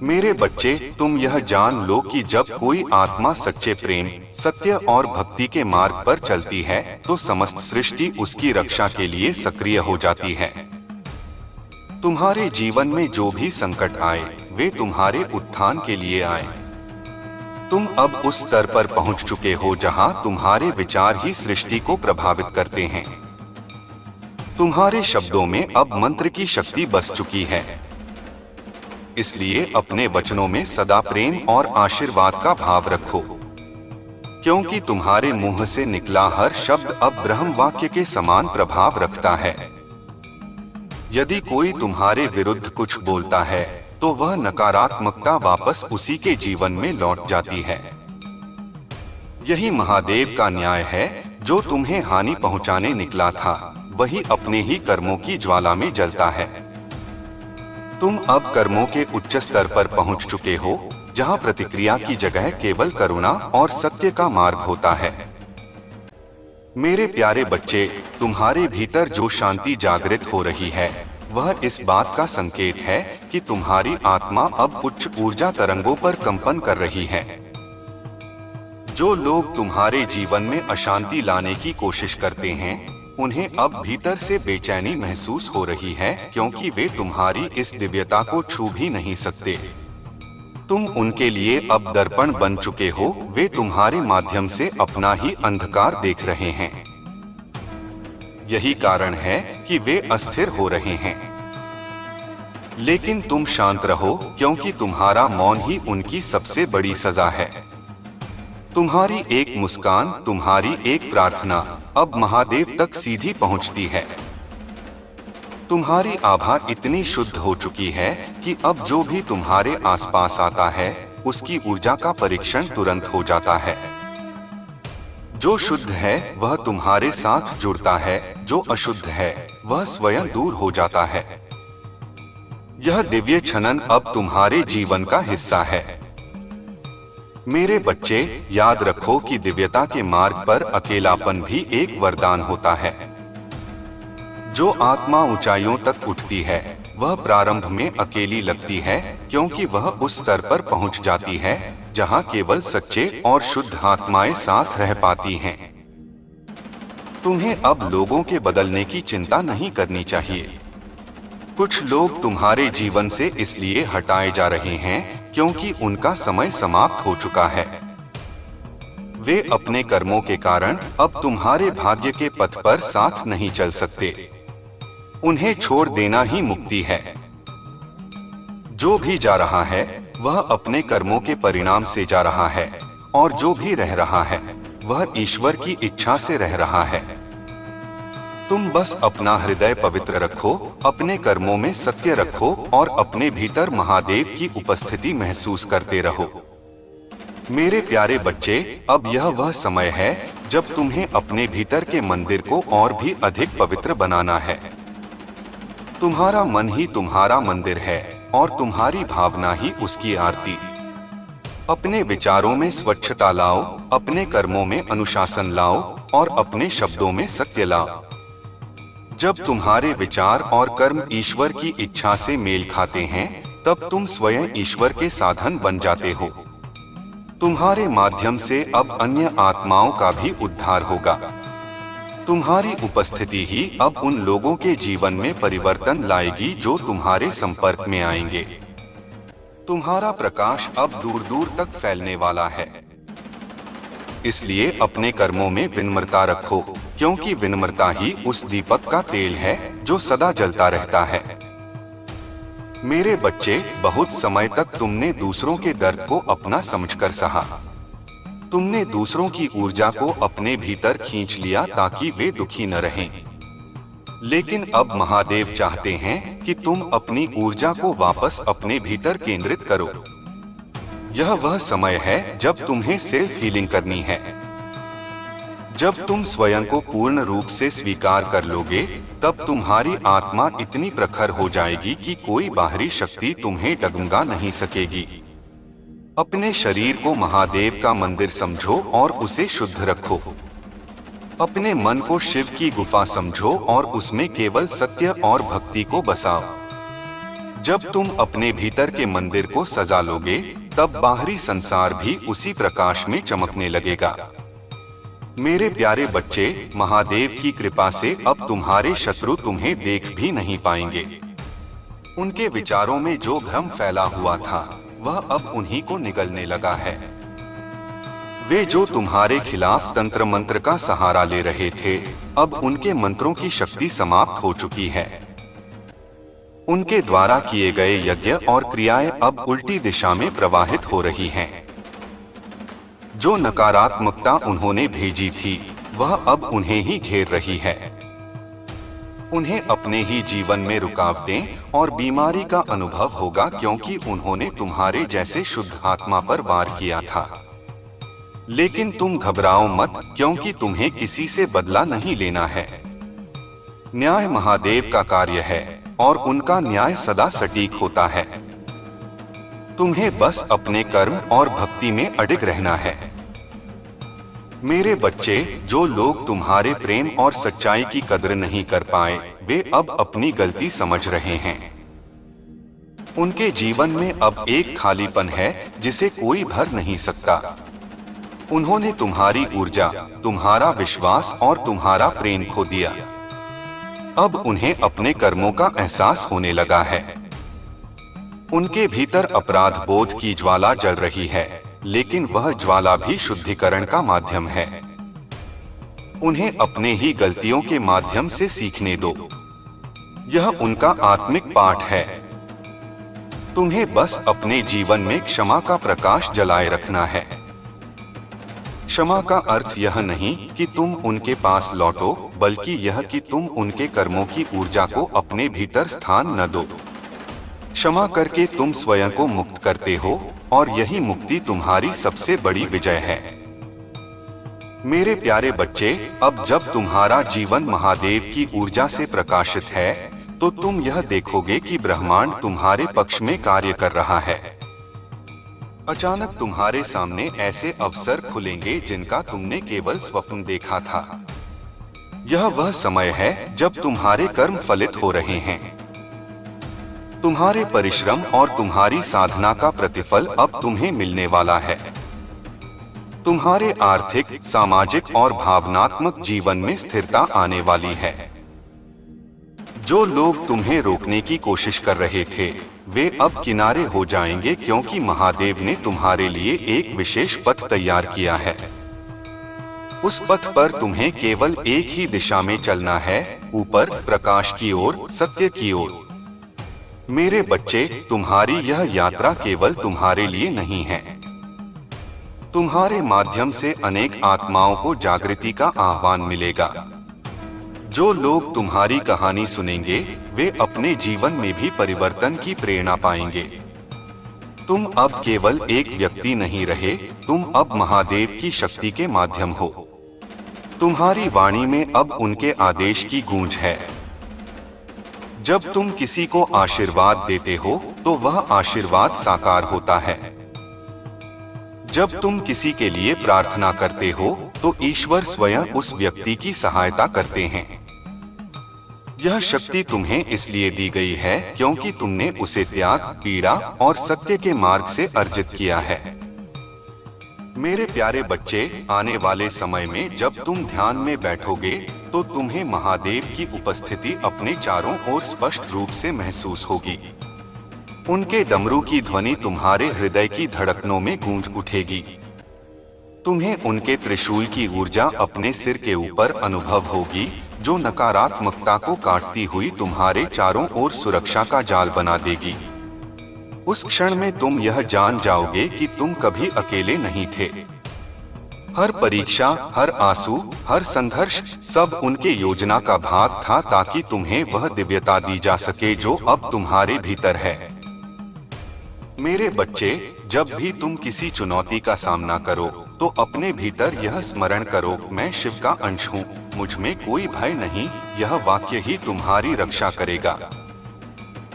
मेरे बच्चे, तुम यह जान लो कि जब कोई आत्मा सच्चे प्रेम, सत्य और भक्ति के मार्ग पर चलती है, तो समस्त सृष्टि उसकी रक्षा के लिए सक्रिय हो जाती है। तुम्हारे जीवन में जो भी संकट आए, वे तुम्हारे उत्थान के लिए आए। तुम अब उस स्तर पर पहुंच चुके हो जहां तुम्हारे विचार ही सृष्टि को प्रभावित करते हैं। तुम्हारे शब्दों में अब मंत्र की शक्ति बस चुकी है। इसलिए अपने वचनों में सदा प्रेम और आशीर्वाद का भाव रखो, क्योंकि तुम्हारे मुंह से निकला हर शब्द अब ब्रह्म वाक्य के समान प्रभाव रखता है। यदि कोई तुम्हारे विरुद्ध कुछ बोलता है, तो वह नकारात्मकता वापस उसी के जीवन में लौट जाती है। यही महादेव का न्याय है। जो तुम्हें हानि पहुंचाने निकला था, वही अपने ही कर्मों की ज्वाला में जलता है। तुम अब कर्मों के उच्च स्तर पर पहुंच चुके हो, जहां प्रतिक्रिया की जगह केवल करुणा और सत्य का मार्ग होता है। मेरे प्यारे बच्चे, तुम्हारे भीतर जो शांति जागृत हो रही है, वह इस बात का संकेत है कि तुम्हारी आत्मा अब उच्च ऊर्जा तरंगों पर कंपन कर रही है। जो लोग तुम्हारे जीवन में अशांति लाने की कोशिश करते हैं, उन्हें अब भीतर से बेचैनी महसूस हो रही है, क्योंकि वे तुम्हारी इस दिव्यता को छू भी नहीं सकते। तुम उनके लिए अब दर्पण बन चुके हो। वे तुम्हारे माध्यम से अपना ही अंधकार देख रहे हैं। यही कारण है कि वे अस्थिर हो रहे हैं। लेकिन तुम शांत रहो, क्योंकि तुम्हारा मौन ही उनकी सबसे बड़ी सजा है। तुम्हारी एक मुस्कान, तुम्हारी एक प्रार्थना अब महादेव तक सीधी पहुंचती है। तुम्हारी आभा इतनी शुद्ध हो चुकी है कि अब जो भी तुम्हारे आसपास आता है, उसकी ऊर्जा का परीक्षण तुरंत हो जाता है। जो शुद्ध है वह तुम्हारे साथ जुड़ता है, जो अशुद्ध है वह स्वयं दूर हो जाता है। यह दिव्य छनन अब तुम्हारे जीवन का हिस्सा है। मेरे बच्चे, याद रखो कि दिव्यता के मार्ग पर अकेलापन भी एक वरदान होता है। जो आत्मा ऊंचाइयों तक उठती है, वह प्रारंभ में अकेली लगती है, क्योंकि वह उस स्तर पर पहुंच जाती है जहां केवल सच्चे और शुद्ध आत्माएं साथ रह पाती हैं। तुम्हें अब लोगों के बदलने की चिंता नहीं करनी चाहिए। कुछ लोग तुम्हारे जीवन से इसलिए हटाए जा रहे हैं क्योंकि उनका समय समाप्त हो चुका है। वे अपने कर्मों के कारण अब तुम्हारे भाग्य के पथ पर साथ नहीं चल सकते। उन्हें छोड़ देना ही मुक्ति है। जो भी जा रहा है, वह अपने कर्मों के परिणाम से जा रहा है, और जो भी रह रहा है, वह ईश्वर की इच्छा से रह रहा है। तुम बस अपना हृदय पवित्र रखो, अपने कर्मों में सत्य रखो और अपने भीतर महादेव की उपस्थिति महसूस करते रहो। मेरे प्यारे बच्चे, अब यह वह समय है जब तुम्हें अपने भीतर के मंदिर को और भी अधिक पवित्र बनाना है। तुम्हारा मन ही तुम्हारा मंदिर है और तुम्हारी भावना ही उसकी आरती। अपने विचारों में स्वच्छता लाओ, अपने कर्मों में अनुशासन लाओ और अपने शब्दों में सत्य लाओ। जब तुम्हारे विचार और कर्म ईश्वर की इच्छा से मेल खाते हैं, तब तुम स्वयं ईश्वर के साधन बन जाते हो। तुम्हारे माध्यम से अब अन्य आत्माओं का भी उद्धार होगा। तुम्हारी उपस्थिति ही अब उन लोगों के जीवन में परिवर्तन लाएगी जो तुम्हारे संपर्क में आएंगे। तुम्हारा प्रकाश अब दूर दूर तक फैलने वाला है। इसलिए अपने कर्मों में विनम्रता रखो, क्योंकि विनम्रता ही उस दीपक का तेल है जो सदा जलता रहता है। मेरे बच्चे, बहुत समय तक तुमने दूसरों के दर्द को अपना समझकर सहा। तुमने दूसरों की ऊर्जा को अपने भीतर खींच लिया ताकि वे दुखी न रहें। लेकिन अब महादेव चाहते हैं कि तुम अपनी ऊर्जा को वापस अपने भीतर केंद्रित करो। यह वह समय है जब तुम्हें सेल्फ हीलिंग करनी है। जब तुम स्वयं को पूर्ण रूप से स्वीकार कर लोगे, तब तुम्हारी आत्मा इतनी प्रखर हो जाएगी कि कोई बाहरी शक्ति तुम्हें डगमगा नहीं सकेगी। अपने शरीर को महादेव का मंदिर समझो और उसे शुद्ध रखो। अपने मन को शिव की गुफा समझो और उसमें केवल सत्य और भक्ति को बसाओ। जब तुम अपने भीतर के मंदिर को सजा लोगे, तब बाहरी संसार भी उसी प्रकाश में चमकने लगेगा। मेरे प्यारे बच्चे, महादेव की कृपा से अब तुम्हारे शत्रु तुम्हें देख भी नहीं पाएंगे। उनके विचारों में जो भ्रम फैला हुआ था, वह अब उन्हीं को निगलने लगा है। वे जो तुम्हारे खिलाफ तंत्र मंत्र का सहारा ले रहे थे, अब उनके मंत्रों की शक्ति समाप्त हो चुकी है। उनके द्वारा किए गए यज्ञ और क्रियाएं अब उल्टी दिशा में प्रवाहित हो रही हैं। जो नकारात्मकता उन्होंने भेजी थी, वह अब उन्हें ही घेर रही है। उन्हें अपने ही जीवन में रुकावटें और बीमारी का अनुभव होगा, क्योंकि उन्होंने तुम्हारे जैसे शुद्ध आत्मा पर वार किया था। लेकिन तुम घबराओ मत, क्योंकि तुम्हें किसी से बदला नहीं लेना है। न्याय महादेव का कार्य है और उनका न्याय सदा सटीक होता है। तुम्हें बस अपने कर्म और भक्ति में अडिग रहना है। मेरे बच्चे, जो लोग तुम्हारे प्रेम और सच्चाई की कदर नहीं कर पाए, वे अब अपनी गलती समझ रहे हैं। उनके जीवन में अब एक खालीपन है जिसे कोई भर नहीं सकता। उन्होंने तुम्हारी ऊर्जा, तुम्हारा विश्वास और तुम्हारा प्रेम खो दिया। अब उन्हें अपने कर्मों का एहसास होने लगा है। उनके भीतर अपराध बोध की ज्वाला जल रही है, लेकिन वह ज्वाला भी शुद्धिकरण का माध्यम है। उन्हें अपने ही गलतियों के माध्यम से सीखने दो। यह उनका आत्मिक पाठ है। तुम्हें बस अपने जीवन में क्षमा का प्रकाश जलाए रखना है। क्षमा का अर्थ यह नहीं कि तुम उनके पास लौटो, बल्कि यह कि तुम उनके कर्मों की ऊर्जा को अपने भीतर स्थान न दो। क्षमा करके तुम स्वयं को मुक्त करते हो और यही मुक्ति तुम्हारी सबसे बड़ी विजय है। मेरे प्यारे बच्चे, अब जब तुम्हारा जीवन महादेव की ऊर्जा से प्रकाशित है, तो तुम यह देखोगे कि ब्रह्मांड तुम्हारे पक्ष में कार्य कर रहा है। अचानक तुम्हारे सामने ऐसे अवसर खुलेंगे जिनका तुमने केवल स्वप्न देखा था। यह वह समय है जब तुम्हारे कर्म फलित हो रहे हैं। तुम्हारे परिश्रम और तुम्हारी साधना का प्रतिफल अब तुम्हें मिलने वाला है। तुम्हारे आर्थिक, सामाजिक और भावनात्मक जीवन में स्थिरता आने वाली है। जो लोग तुम्हें रोकने की कोशिश कर रहे थे, वे अब किनारे हो जाएंगे, क्योंकि महादेव ने तुम्हारे लिए एक विशेष पथ तैयार किया है। उस पथ पर तुम्हें केवल एक ही दिशा में चलना है, ऊपर, प्रकाश की ओर, सत्य की ओर। मेरे बच्चे, तुम्हारी यह यात्रा केवल तुम्हारे लिए नहीं है। तुम्हारे माध्यम से अनेक आत्माओं को जागृति का आह्वान मिलेगा। जो लोग तुम्हारी कहानी सुनेंगे, वे अपने जीवन में भी परिवर्तन की प्रेरणा पाएंगे। तुम अब केवल एक व्यक्ति नहीं रहे, तुम अब महादेव की शक्ति के माध्यम हो। तुम्हारी वाणी में अब उनके आदेश की गूंज है। जब तुम किसी को आशीर्वाद देते हो, तो वह आशीर्वाद साकार होता है। जब तुम किसी के लिए प्रार्थना करते हो, तो ईश्वर स्वयं उस व्यक्ति की सहायता करते हैं। यह शक्ति तुम्हें इसलिए दी गई है क्योंकि तुमने उसे त्याग, पीड़ा और सत्य के मार्ग से अर्जित किया है। मेरे प्यारे बच्चे, आने वाले समय में जब तुम ध्यान में बैठोगे, तो तुम्हें महादेव की उपस्थिति अपने चारों ओर स्पष्ट रूप से महसूस होगी। उनके डमरू की ध्वनि तुम्हारे हृदय की धड़कनों में गूंज उठेगी। तुम्हें उनके त्रिशूल की ऊर्जा अपने सिर के ऊपर अनुभव होगी, जो नकारात्मकता को काटती हुई तुम्हारे चारों ओर सुरक्षा का जाल बना देगी। उस क्षण में तुम यह जान जाओगे कि तुम कभी अकेले नहीं थे। हर परीक्षा, हर आंसू, हर संघर्ष, सब उनके योजना का भाग था ताकि तुम्हें वह दिव्यता दी जा सके जो अब तुम्हारे भीतर है। मेरे बच्चे, जब भी तुम किसी चुनौती का सामना करो तो अपने भीतर यह स्मरण करो, मैं शिव का अंश हूँ, मुझ में कोई भय नहीं। यह वाक्य ही तुम्हारी रक्षा करेगा।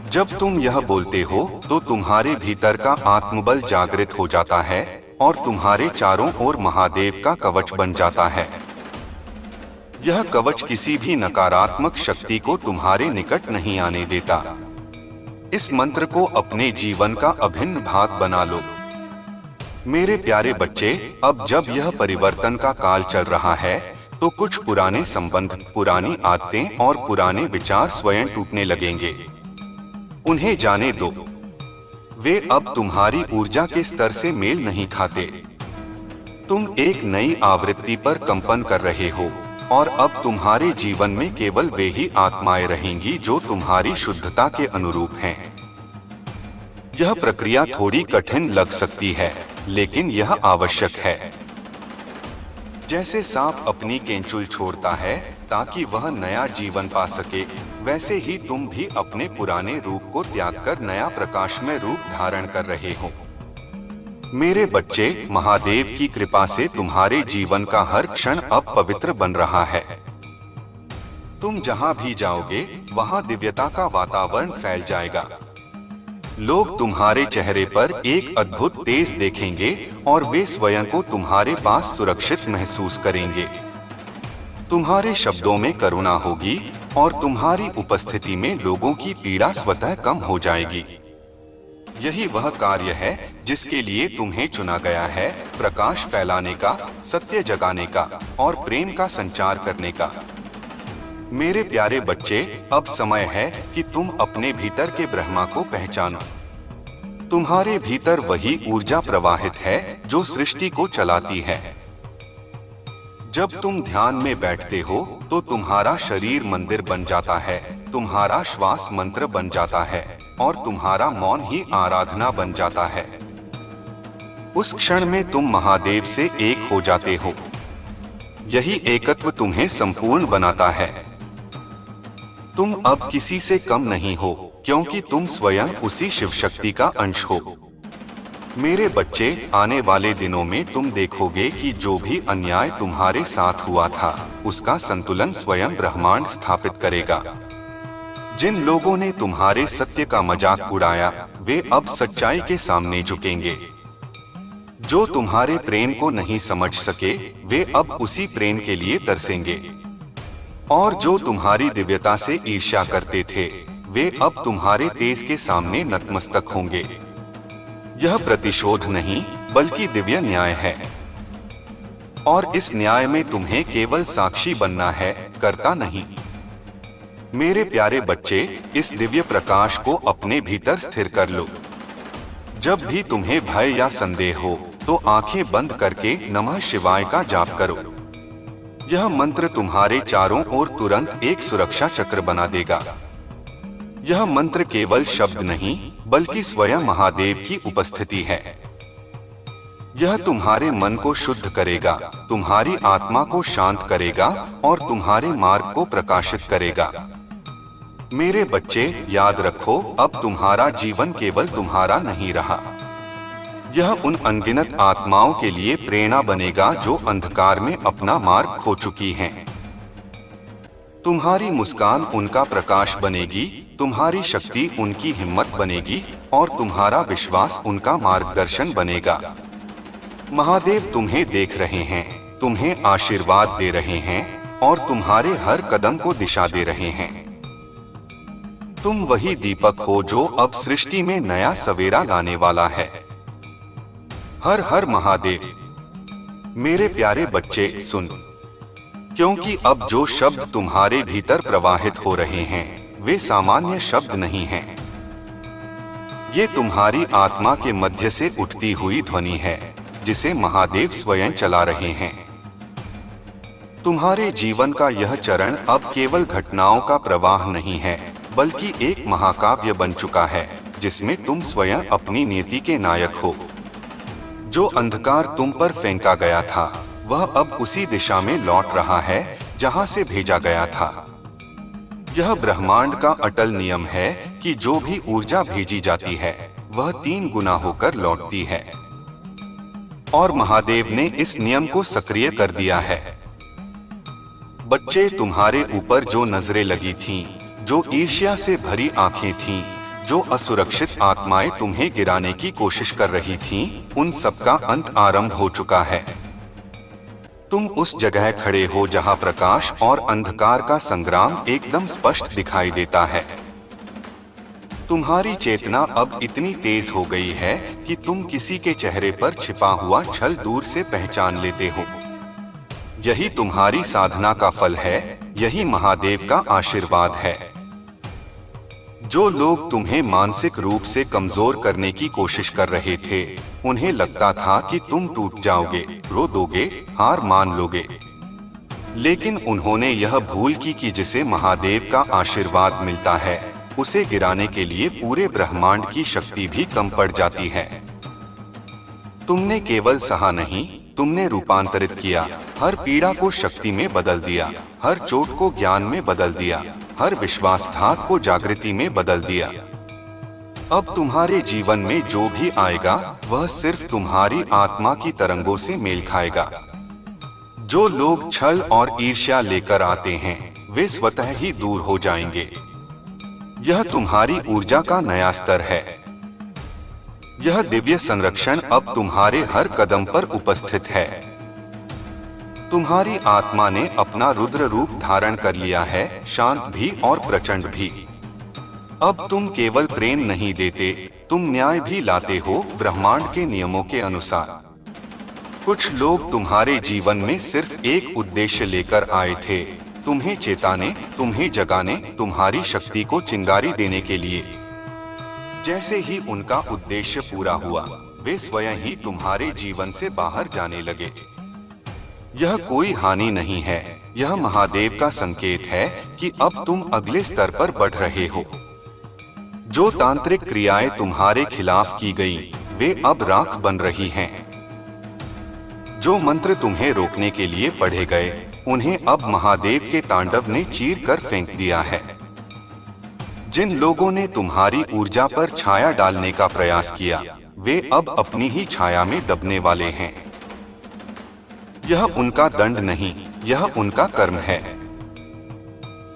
जब तुम यह बोलते हो तो तुम्हारे भीतर का आत्मबल जागृत हो जाता है और तुम्हारे चारों ओर महादेव का कवच बन जाता है। यह कवच किसी भी नकारात्मक शक्ति को तुम्हारे निकट नहीं आने देता। इस मंत्र को अपने जीवन का अभिन्न भाग बना लो। मेरे प्यारे बच्चे, अब जब यह परिवर्तन का काल चल रहा है तो कुछ पुराने संबंध, पुरानी आदतें और पुराने विचार स्वयं टूटने लगेंगे। उन्हें जाने दो, वे अब तुम्हारी ऊर्जा के स्तर से मेल नहीं खाते। तुम एक नई आवृत्ति पर कंपन कर रहे हो और अब तुम्हारे जीवन में केवल वे ही आत्माएं रहेंगी जो तुम्हारी शुद्धता के अनुरूप हैं। यह प्रक्रिया थोड़ी कठिन लग सकती है, लेकिन यह आवश्यक है। जैसे सांप अपनी केंचुल छोड़ता है ताकि वह नया जीवन पा सके, वैसे ही तुम भी अपने पुराने रूप को त्याग कर नया प्रकाशमय रूप धारण कर रहे हो। मेरे बच्चे, महादेव की कृपा से तुम्हारे जीवन का हर क्षण अब पवित्र बन रहा है। तुम जहां भी जाओगे वहां दिव्यता का वातावरण फैल जाएगा। लोग तुम्हारे चेहरे पर एक अद्भुत तेज देखेंगे और वे स्वयं को तुम्हारे पास सुरक्षित महसूस करेंगे। तुम्हारे शब्दों में करुणा होगी और तुम्हारी उपस्थिति में लोगों की पीड़ा स्वतः कम हो जाएगी। यही वह कार्य है जिसके लिए तुम्हें चुना गया है, प्रकाश फैलाने का, सत्य जगाने का और प्रेम का संचार करने का। मेरे प्यारे बच्चे, अब समय है कि तुम अपने भीतर के ब्रह्मा को पहचानो। तुम्हारे भीतर वही ऊर्जा प्रवाहित है जो सृष्टि को चलाती है। जब तुम ध्यान में बैठते हो तो तुम्हारा शरीर मंदिर बन जाता है, तुम्हारा श्वास मंत्र बन जाता है और तुम्हारा मौन ही आराधना बन जाता है। उस क्षण में तुम महादेव से एक हो जाते हो। यही एकत्व तुम्हें संपूर्ण बनाता है। तुम अब किसी से कम नहीं हो, क्योंकि तुम स्वयं उसी शिव शक्ति का अंश हो। मेरे बच्चे, आने वाले दिनों में तुम देखोगे कि जो भी अन्याय तुम्हारे साथ हुआ था, उसका संतुलन स्वयं ब्रह्मांड स्थापित करेगा। जिन लोगों ने तुम्हारे सत्य का मजाक उड़ाया, वे अब सच्चाई के सामने झुकेंगे। जो तुम्हारे प्रेम को नहीं समझ सके, वे अब उसी प्रेम के लिए तरसेंगे। और जो तुम्हारी दिव्यता से ईर्ष्या करते थे, वे अब तुम्हारे तेज के सामने नतमस्तक होंगे। यह प्रतिशोध नहीं, बल्कि दिव्य न्याय है। और इस न्याय में तुम्हें केवल साक्षी बनना है, कर्ता नहीं। मेरे प्यारे बच्चे, इस दिव्य प्रकाश को अपने भीतर स्थिर कर लो। जब भी तुम्हें भय या संदेह हो तो आंखें बंद करके नमः शिवाय का जाप करो। यह मंत्र तुम्हारे चारों ओर तुरंत एक सुरक्षा चक्र बना देगा। यह मंत्र केवल शब्द नहीं, बल्कि स्वयं महादेव की उपस्थिति है। यह तुम्हारे मन को शुद्ध करेगा, तुम्हारी आत्मा को शांत करेगा और तुम्हारे मार्ग को प्रकाशित करेगा। मेरे बच्चे, याद रखो, अब तुम्हारा जीवन केवल तुम्हारा नहीं रहा। यह उन अनगिनत आत्माओं के लिए प्रेरणा बनेगा जो अंधकार में अपना मार्ग खो चुकी हैं। तुम्हारी मुस्कान उनका प्रकाश बनेगी, तुम्हारी शक्ति उनकी हिम्मत बनेगी और तुम्हारा विश्वास उनका मार्गदर्शन बनेगा। महादेव तुम्हें देख रहे हैं, तुम्हें आशीर्वाद दे रहे हैं और तुम्हारे हर कदम को दिशा दे रहे हैं। तुम वही दीपक हो जो अब सृष्टि में नया सवेरा लाने वाला है। हर हर महादेव। मेरे प्यारे बच्चे, सुन, क्योंकि अब जो शब्द तुम्हारे भीतर प्रवाहित हो रहे हैं, वे सामान्य शब्द नहीं हैं। ये तुम्हारी आत्मा के मध्य से उठती हुई ध्वनि है, जिसे महादेव स्वयं चला रहे हैं। तुम्हारे जीवन का यह चरण अब केवल घटनाओं का प्रवाह नहीं है, बल्कि एक महाकाव्य बन चुका है, जिसमें तुम स्वयं अपनी नियति के नायक हो। जो अंधकार तुम पर फेंका गया था वह अब उसी दिशा में लौट रहा है जहां से भेजा गया था। यह ब्रह्मांड का अटल नियम है कि जो भी ऊर्जा भेजी जाती है वह 3 गुना होकर लौटती है, और महादेव ने इस नियम को सक्रिय कर दिया है। बच्चे, तुम्हारे ऊपर जो नजरें लगी थीं, जो ईर्ष्या से भरी आंखें थीं, जो असुरक्षित आत्माएं तुम्हें गिराने की कोशिश कर रही थीं, उन सब का अंत आरंभ हो चुका है। तुम उस जगह खड़े हो जहां प्रकाश और अंधकार का संग्राम एकदम स्पष्ट दिखाई देता है। तुम्हारी चेतना अब इतनी तेज हो गई है कि तुम किसी के चेहरे पर छिपा हुआ छल दूर से पहचान लेते हो। यही तुम्हारी साधना का फल है, यही महादेव का आशीर्वाद है। जो लोग तुम्हें मानसिक रूप से कमजोर करने की कोशिश कर रहे थे, उन्हें लगता था कि तुम टूट जाओगे, रो दोगे, हार मान लोगे। लेकिन उन्होंने यह भूल की कि जिसे महादेव का आशीर्वाद मिलता है उसे गिराने के लिए पूरे ब्रह्मांड की शक्ति भी कम पड़ जाती है। तुमने केवल सहा नहीं, तुमने रूपांतरित किया। हर पीड़ा को शक्ति में बदल दिया, हर चोट को ज्ञान में बदल दिया, हर विश्वासघात को जागृति में बदल दिया। अब तुम्हारे जीवन में जो भी आएगा वह सिर्फ तुम्हारी आत्मा की तरंगों से मेल खाएगा। जो लोग छल और ईर्ष्या लेकर आते हैं वे स्वतः ही दूर हो जाएंगे। यह तुम्हारी ऊर्जा का नया स्तर है। यह दिव्य संरक्षण अब तुम्हारे हर कदम पर उपस्थित है। तुम्हारी आत्मा ने अपना रुद्र रूप धारण कर लिया है, शांत भी और प्रचंड भी। अब तुम केवल प्रेम नहीं देते, तुम न्याय भी लाते हो ब्रह्मांड के नियमों के अनुसार। कुछ लोग तुम्हारे जीवन में सिर्फ एक उद्देश्य लेकर आए थे, तुम्हें चेताने, तुम्हें जगाने, तुम्हारी शक्ति को चिंगारी देने के लिए। जैसे ही उनका उद्देश्य पूरा हुआ, वे स्वयं ही तुम्हारे जीवन से बाहर जाने लगे। यह कोई हानि नहीं है, यह महादेव का संकेत है कि अब तुम अगले स्तर पर बढ़ रहे हो। जो तांत्रिक क्रियाएं तुम्हारे खिलाफ की गई, वे अब राख बन रही हैं। जो मंत्र तुम्हें रोकने के लिए पढ़े गए, उन्हें अब महादेव के तांडव ने चीर कर फेंक दिया है। जिन लोगों ने तुम्हारी ऊर्जा पर छाया डालने का प्रयास किया, वे अब अपनी ही छाया में दबने वाले हैं। यह उनका दंड नहीं, यह उनका कर्म है।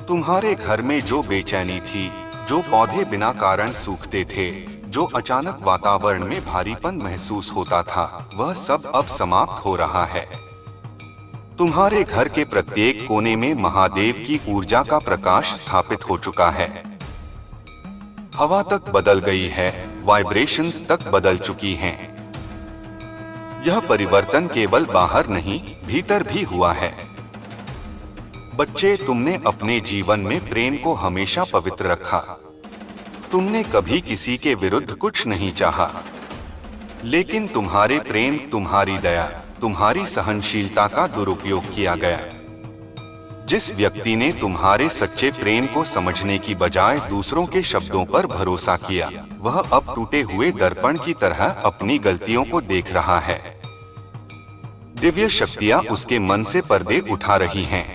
तुम्हारे घर में जो बेचैनी थी, जो पौधे बिना कारण सूखते थे, जो अचानक वातावरण में भारीपन महसूस होता था, वह सब अब समाप्त हो रहा है। तुम्हारे घर के प्रत्येक कोने में महादेव की ऊर्जा का प्रकाश स्थापित हो चुका है। हवा तक बदल गई है, वाइब्रेशंस तक बदल चुकी हैं। यह परिवर्तन केवल बाहर नहीं, भीतर भी हुआ है। बच्चे, तुमने अपने जीवन में प्रेम को हमेशा पवित्र रखा। तुमने कभी किसी के विरुद्ध कुछ नहीं चाहा, लेकिन तुम्हारे प्रेम, तुम्हारी दया, तुम्हारी सहनशीलता का दुरुपयोग किया गया। जिस व्यक्ति ने तुम्हारे सच्चे प्रेम को समझने की बजाय दूसरों के शब्दों पर भरोसा किया, वह अब टूटे हुए दर्पण की तरह अपनी गलतियों को देख रहा है। दिव्य शक्तियां उसके मन से पर्दे उठा रही हैं।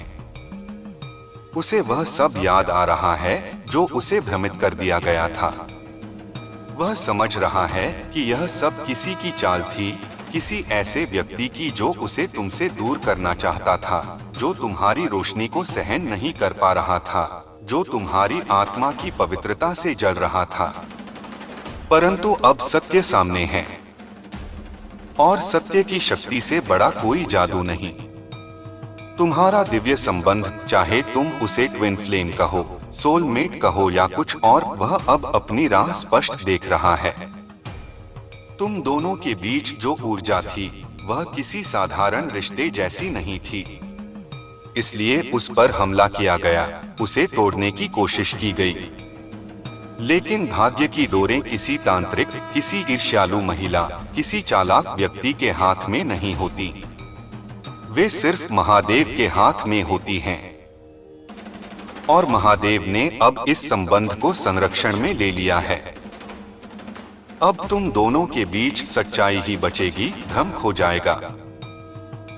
उसे वह सब याद आ रहा है जो उसे भ्रमित कर दिया गया था। वह समझ रहा है कि यह सब किसी की चाल थी, किसी ऐसे व्यक्ति की जो उसे तुमसे दूर करना चाहता था, जो तुम्हारी रोशनी को सहन नहीं कर पा रहा था, जो तुम्हारी आत्मा की पवित्रता से जल रहा था। परंतु अब सत्य सामने है, और सत्य की शक्ति से बड़ा कोई जादू नहीं। तुम्हारा दिव्य संबंध, चाहे तुम उसे ट्विन फ्लेम कहो, सोलमेट कहो या कुछ और, वह अब अपनी राह स्पष्ट देख रहा है। तुम दोनों के बीच जो ऊर्जा थी, वह किसी साधारण रिश्ते जैसी नहीं थी। इसलिए उस पर हमला किया गया, उसे तोड़ने की कोशिश की गई। लेकिन भाग्य की डोरें किसी तांत्रिक, किसी ईर्ष्यालु महिला, किसी चालाक व्यक्ति के हाथ में नहीं होती। वे सिर्फ महादेव के हाथ में होती हैं। और महादेव ने अब इस संबंध को संरक्षण में ले लिया है। अब तुम दोनों के बीच सच्चाई ही बचेगी, भ्रम खो जाएगा।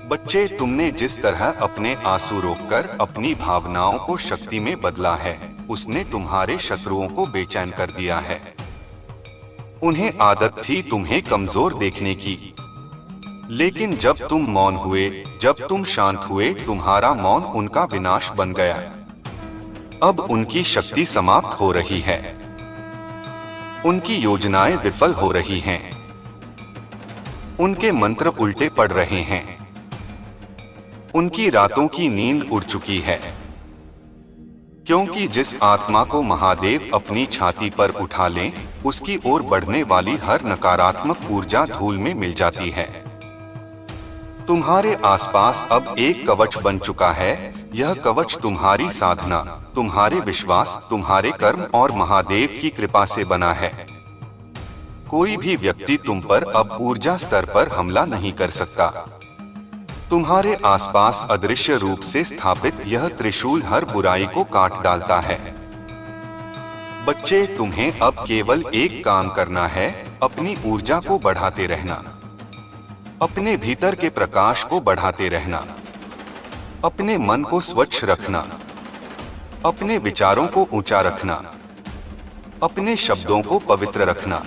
बच्चे, तुमने जिस तरह अपने आंसू रोककर अपनी भावनाओं को शक्ति में बदला है, उसने तुम्हारे शत्रुओं को बेचैन कर दिया है। उन्हें आदत थी तुम्हें कमजोर देखने की, लेकिन जब तुम मौन हुए, जब तुम शांत हुए, तुम्हारा मौन उनका विनाश बन गया। अब उनकी शक्ति समाप्त हो रही है, उनकी योजनाएं विफल हो रही हैं, उनके मंत्र उल्टे पड़ रहे हैं, उनकी रातों की नींद उड़ चुकी है। क्योंकि जिस आत्मा को महादेव अपनी छाती पर उठा लें, उसकी ओर बढ़ने वाली हर नकारात्मक ऊर्जा धूल में मिल जाती है। तुम्हारे आसपास अब एक कवच बन चुका है। यह कवच तुम्हारी साधना, तुम्हारे विश्वास, तुम्हारे कर्म और महादेव की कृपा से बना है। कोई भी व्यक्ति तुम पर अब ऊर्जा स्तर पर हमला नहीं कर सकता। तुम्हारे आसपास अदृश्य रूप से स्थापित यह त्रिशूल हर बुराई को काट डालता है। बच्चे, तुम्हें अब केवल एक काम करना है, अपनी ऊर्जा को बढ़ाते रहना, अपने भीतर के प्रकाश को बढ़ाते रहना, अपने मन को स्वच्छ रखना, अपने विचारों को ऊंचा रखना, अपने शब्दों को पवित्र रखना।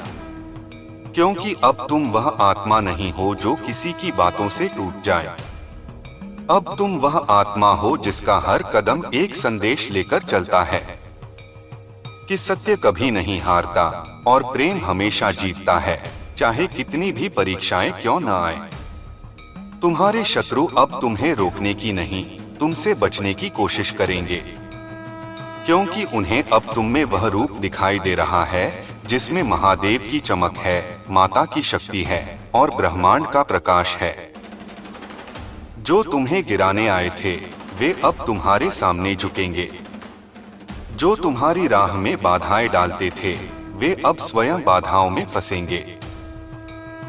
क्योंकि अब तुम वह आत्मा नहीं हो जो किसी की बातों से टूट जाए। अब तुम वह आत्मा हो जिसका हर कदम एक संदेश लेकर चलता है कि सत्य कभी नहीं हारता और प्रेम हमेशा जीतता है, चाहे कितनी भी परीक्षाएं क्यों न आए। तुम्हारे शत्रु अब तुम्हें रोकने की नहीं, तुमसे बचने की कोशिश करेंगे, क्योंकि उन्हें अब तुम में वह रूप दिखाई दे रहा है जिसमें महादेव की चमक है, माता की शक्ति है और ब्रह्मांड का प्रकाश है। जो तुम्हें गिराने आए थे, वे अब तुम्हारे सामने झुकेंगे। जो तुम्हारी राह में बाधाएं डालते थे, वे अब स्वयं बाधाओं में फंसेंगे।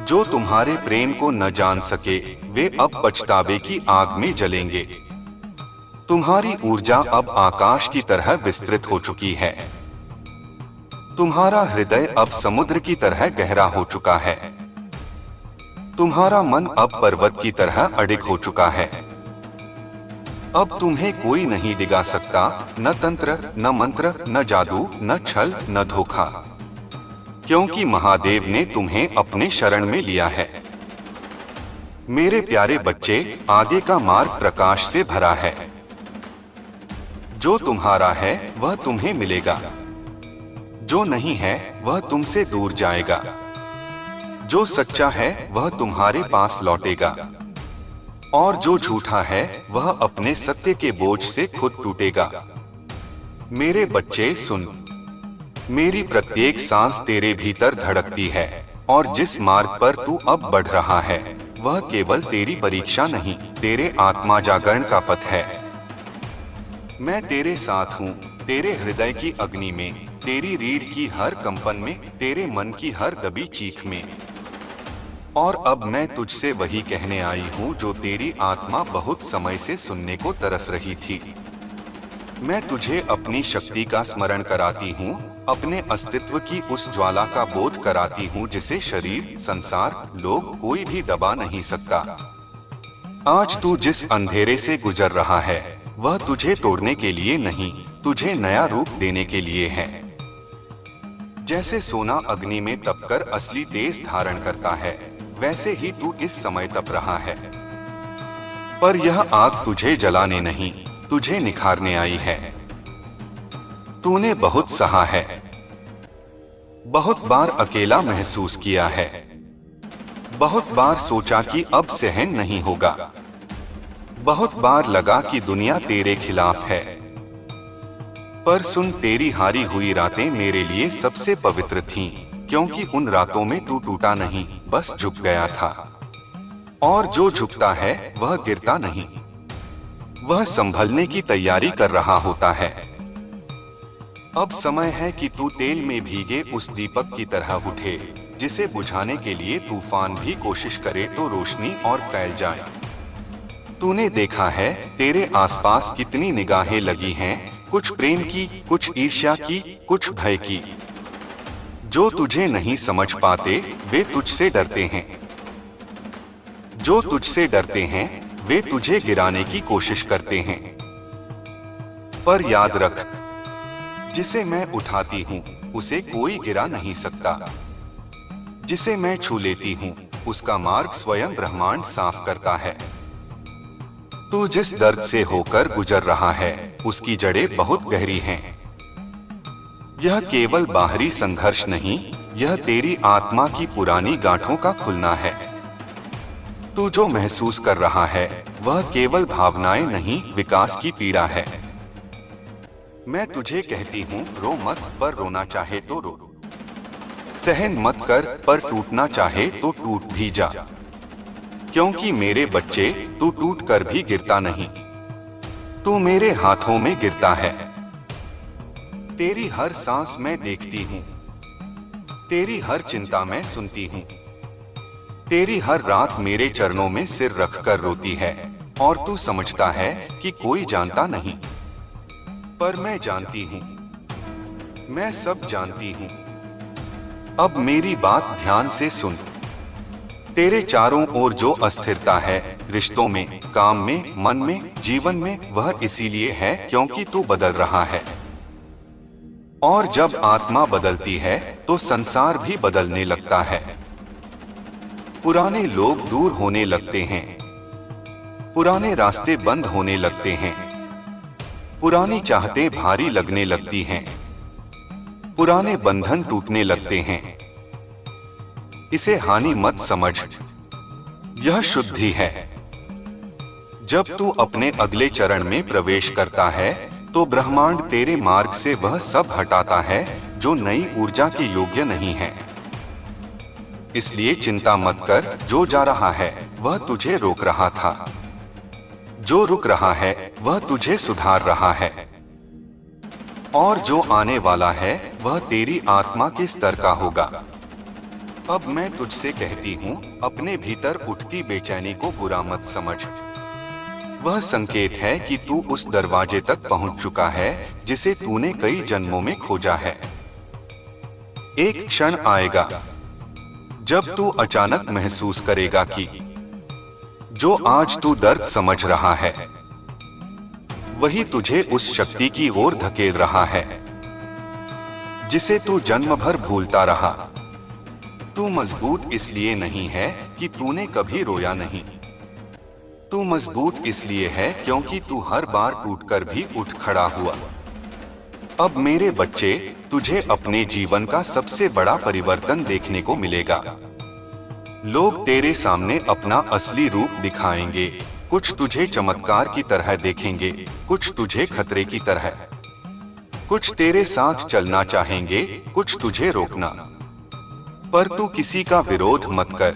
जो तुम्हारे प्रेम को न जान सके, वे अब पछतावे की आग में जलेंगे। तुम्हारी ऊर्जा अब आकाश की तरह विस्तृत हो चुकी है। तुम्हारा हृदय अब समुद्र की तरह गहरा हो चुका है। तुम्हारा मन अब पर्वत की तरह अडिग हो चुका है। अब तुम्हें कोई नहीं डिगा सकता, न तंत्र, न मंत्र, न जादू, न छल, न धोखा, क्योंकि महादेव ने तुम्हें अपने शरण में लिया है। मेरे प्यारे बच्चे, आगे का मार्ग प्रकाश से भरा है। जो तुम्हारा है वह तुम्हें मिलेगा, जो नहीं है वह तुमसे दूर जाएगा। जो सच्चा है वह तुम्हारे पास लौटेगा, और जो झूठा है वह अपने सत्य के बोझ से खुद टूटेगा। मेरे बच्चे सुन, मेरी प्रत्येक सांस तेरे भीतर धड़कती है, और जिस मार्ग पर तू अब बढ़ रहा है वह केवल तेरी परीक्षा नहीं, तेरे आत्मा जागरण का पथ है। मैं तेरे साथ हूँ, तेरे हृदय की अग्नि में, तेरी रीढ़ की हर कंपन में, तेरे मन की हर दबी चीख में। और अब मैं तुझसे वही कहने आई हूँ जो तेरी आत्मा बहुत समय से सुनने को तरस रही थी। मैं तुझे अपनी शक्ति का स्मरण कराती हूँ, अपने अस्तित्व की उस ज्वाला का बोध कराती हूँ जिसे शरीर, संसार, लोग, कोई भी दबा नहीं सकता। आज तू जिस अंधेरे से गुजर रहा है वह तुझे तोड़ने के लिए नहीं, तुझे नया रूप देने के लिए है। जैसे सोना अग्नि में तपकर असली तेज धारण करता है, वैसे ही तू इस समय तप रहा है। पर यह आग तुझे जलाने नहीं, तुझे निखारने आई है। तूने बहुत सहा है, बहुत बार अकेला महसूस किया है, बहुत बार सोचा कि अब सहन नहीं होगा, बहुत बार लगा कि दुनिया तेरे खिलाफ है। पर सुन, तेरी हारी हुई रातें मेरे लिए सबसे पवित्र थीं, क्योंकि उन रातों में तू टूटा नहीं, बस झुक गया था। और जो झुकता है वह गिरता नहीं, वह संभलने की तैयारी कर रहा होता है। अब समय है कि तू तेल में भीगे उस दीपक की तरह उठे, जिसे बुझाने के लिए तूफान भी कोशिश करे तो रोशनी और फैल जाए। तूने देखा है तेरे आसपास कितनी निगाहें लगी हैं, कुछ प्रेम की, कुछ ईर्ष्या की, कुछ भय की। जो तुझे नहीं समझ पाते वे तुझसे डरते हैं। जो तुझसे डरते हैं वे तुझे गिराने की कोशिश करते हैं। पर याद रख, जिसे मैं उठाती हूँ उसे कोई गिरा नहीं सकता। जिसे मैं छू लेती हूँ उसका मार्ग स्वयं ब्रह्मांड साफ करता है। तू जिस दर्द से होकर गुजर रहा है उसकी जड़ें बहुत गहरी हैं। यह केवल बाहरी संघर्ष नहीं, यह तेरी आत्मा की पुरानी गांठों का खुलना है। तू जो महसूस कर रहा है वह केवल भावनाएं नहीं, विकास की पीड़ा है। मैं तुझे कहती हूँ रो मत, पर रोना चाहे तो रो। सहन मत कर, पर टूटना चाहे तो टूट भी जा। क्योंकि मेरे बच्चे, तू टूट कर भी गिरता नहीं, तू मेरे हाथों में गिरता है। तेरी हर सांस मैं देखती हूँ, तेरी हर चिंता मैं सुनती हूँ। तेरी हर रात मेरे चरणों में सिर रखकर रोती है और तू समझता है कि कोई जानता नहीं, पर मैं जानती हूँ, मैं सब जानती हूँ। अब मेरी बात ध्यान से सुन। तेरे चारों ओर जो अस्थिरता है, रिश्तों में, काम में, मन में, जीवन में, वह इसीलिए है क्योंकि तू बदल रहा है। और जब आत्मा बदलती है तो संसार भी बदलने लगता है। पुराने लोग दूर होने लगते हैं, पुराने रास्ते बंद होने लगते हैं, पुरानी चाहतें भारी लगने लगती हैं, पुराने बंधन टूटने लगते हैं। इसे हानि मत समझ, यह शुद्धि है। जब तू अपने अगले चरण में प्रवेश करता है तो ब्रह्मांड तेरे मार्ग से वह सब हटाता है जो नई ऊर्जा के योग्य नहीं है। इसलिए चिंता मत कर, जो जा रहा है वह तुझे रोक रहा था, जो रुक रहा है वह तुझे सुधार रहा है, और जो आने वाला है वह तेरी आत्मा के स्तर का होगा। अब मैं तुझसे कहती हूँ, अपने भीतर उठती बेचैनी को बुरा मत समझ। वह संकेत है कि तू उस दरवाजे तक पहुंच चुका है जिसे तूने कई जन्मों में खोजा है। एक क्षण आएगा जब तू अचानक महसूस करेगा कि जो आज तू दर्द समझ रहा है वही तुझे उस शक्ति की ओर धकेल रहा है जिसे तू जन्म भर भूलता रहा। तू मजबूत इसलिए नहीं है कि तूने कभी रोया नहीं, तू मजबूत इसलिए है क्योंकि तू हर बार टूटकर भी उठ खड़ा हुआ। अब मेरे बच्चे, तुझे अपने जीवन का सबसे बड़ा परिवर्तन देखने को मिलेगा। लोग तेरे सामने अपना असली रूप दिखाएंगे। कुछ तुझे चमत्कार की तरह देखेंगे, कुछ तुझे खतरे की तरह। कुछ तेरे साथ चलना चाहेंगे, कुछ तुझे रोकना। पर तू किसी का विरोध मत कर।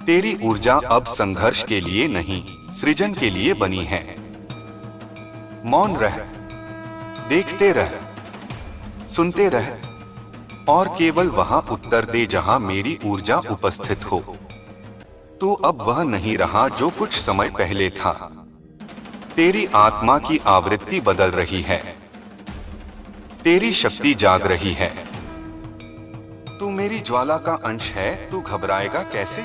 तेरी ऊर्जा अब संघर्ष के लिए नहीं, सृजन के लिए बनी है। मौन रह, देखते रह, सुनते रह, और केवल वहां उत्तर दे जहां मेरी ऊर्जा उपस्थित हो। तू अब वह नहीं रहा जो कुछ समय पहले था। तेरी आत्मा की आवृत्ति बदल रही है, तेरी शक्ति जाग रही है। तू मेरी ज्वाला का अंश है, तू घबराएगा कैसे?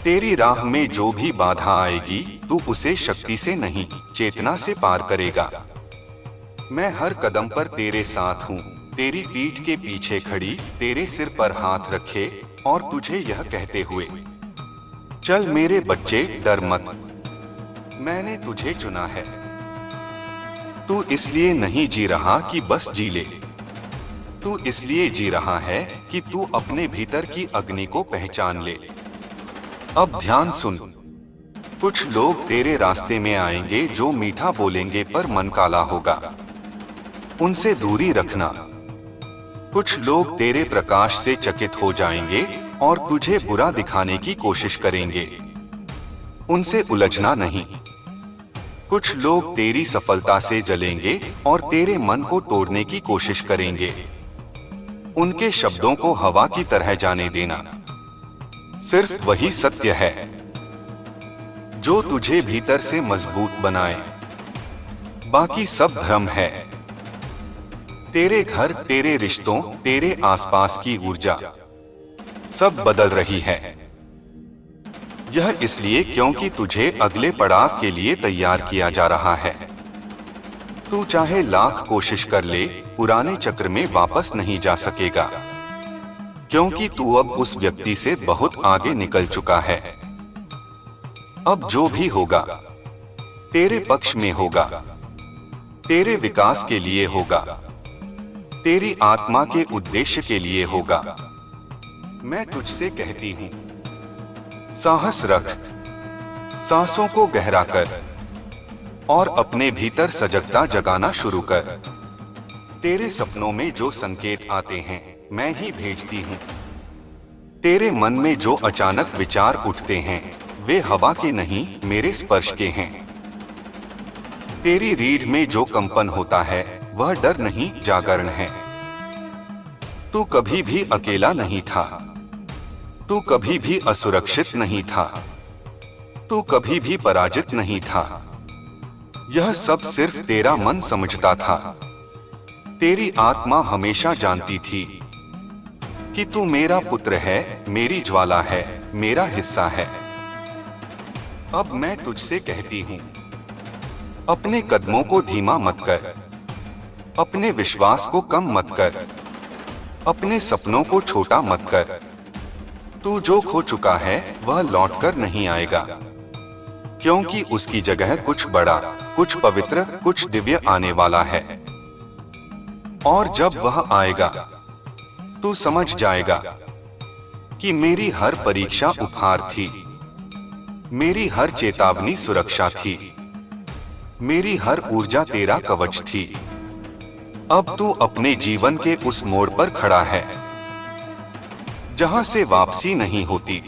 तेरी राह में जो भी बाधा आएगी तू उसे शक्ति से नहीं, चेतना से पार करेगा। मैं हर कदम पर तेरे साथ हूँ, तेरी पीठ के पीछे खड़ी, तेरे सिर पर हाथ रखे और तुझे यह कहते हुए, चल मेरे बच्चे, डर मत, मैंने तुझे चुना है। तू इसलिए नहीं जी रहा कि बस जी ले, तू इसलिए जी रहा है कि तू अपने भीतर की अग्नि को पहचान ले। अब ध्यान सुन, कुछ लोग तेरे रास्ते में आएंगे जो मीठा बोलेंगे पर मन काला होगा, उनसे दूरी रखना। कुछ लोग तेरे प्रकाश से चकित हो जाएंगे और तुझे बुरा दिखाने की कोशिश करेंगे, उनसे उलझना नहीं। कुछ लोग तेरी सफलता से जलेंगे और तेरे मन को तोड़ने की कोशिश करेंगे, उनके शब्दों को हवा की तरह जाने देना। सिर्फ वही सत्य है जो तुझे भीतर से मजबूत बनाए, बाकी सब भ्रम है। तेरे घर, तेरे रिश्तों, तेरे आसपास की ऊर्जा सब बदल रही है। यह इसलिए क्योंकि तुझे अगले पड़ाव के लिए तैयार किया जा रहा है। तू चाहे लाख कोशिश कर ले, पुराने चक्र में वापस नहीं जा सकेगा, क्योंकि तू अब उस व्यक्ति से बहुत आगे निकल चुका है। अब जो भी होगा तेरे पक्ष में होगा, तेरे विकास के लिए होगा, तेरी आत्मा के उद्देश्य के लिए होगा। मैं तुझसे कहती हूं, साहस रख, सांसों को गहरा कर और अपने भीतर सजगता जगाना शुरू कर। तेरे सपनों में जो संकेत आते हैं मैं ही भेजती हूं। तेरे मन में जो अचानक विचार उठते हैं वे हवा के नहीं, मेरे स्पर्श के हैं। तेरी रीढ़ में जो कंपन होता है वह डर नहीं, जागरण है। तू कभी भी अकेला नहीं था, तू कभी भी असुरक्षित नहीं था, तू कभी भी पराजित नहीं था। यह सब सिर्फ तेरा मन समझता था। तेरी आत्मा हमेशा जानती थी कि तू मेरा पुत्र है, मेरी ज्वाला है, मेरा हिस्सा है। अब मैं तुझसे कहती हूं, अपने कदमों को धीमा मत कर, अपने विश्वास को कम मत कर, अपने सपनों को छोटा मत कर। तू जो खो चुका है वह लौटकर नहीं आएगा, क्योंकि उसकी जगह कुछ बड़ा, कुछ पवित्र, कुछ दिव्य आने वाला है। और जब वह आएगा तू समझ जाएगा कि मेरी हर परीक्षा उपहार थी, मेरी हर चेतावनी सुरक्षा थी, मेरी हर ऊर्जा तेरा कवच थी। अब तू अपने जीवन के उस मोड़ पर खड़ा है जहां से वापसी नहीं होती।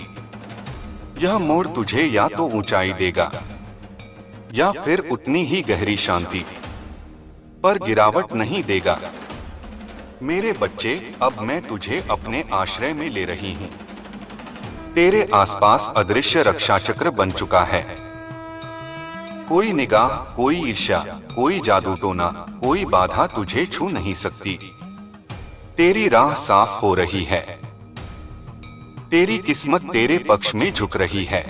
यह मोड़ तुझे या तो ऊंचाई देगा या फिर उतनी ही गहरी शांति, पर गिरावट नहीं देगा। मेरे बच्चे, अब मैं तुझे अपने आश्रय में ले रही हूं। तेरे आसपास अदृश्य रक्षा चक्र बन चुका है। कोई निगाह, कोई ईर्ष्या, कोई जादू टोना, कोई बाधा तुझे छू नहीं सकती। तेरी राह साफ हो रही है, तेरी किस्मत तेरे पक्ष में झुक रही है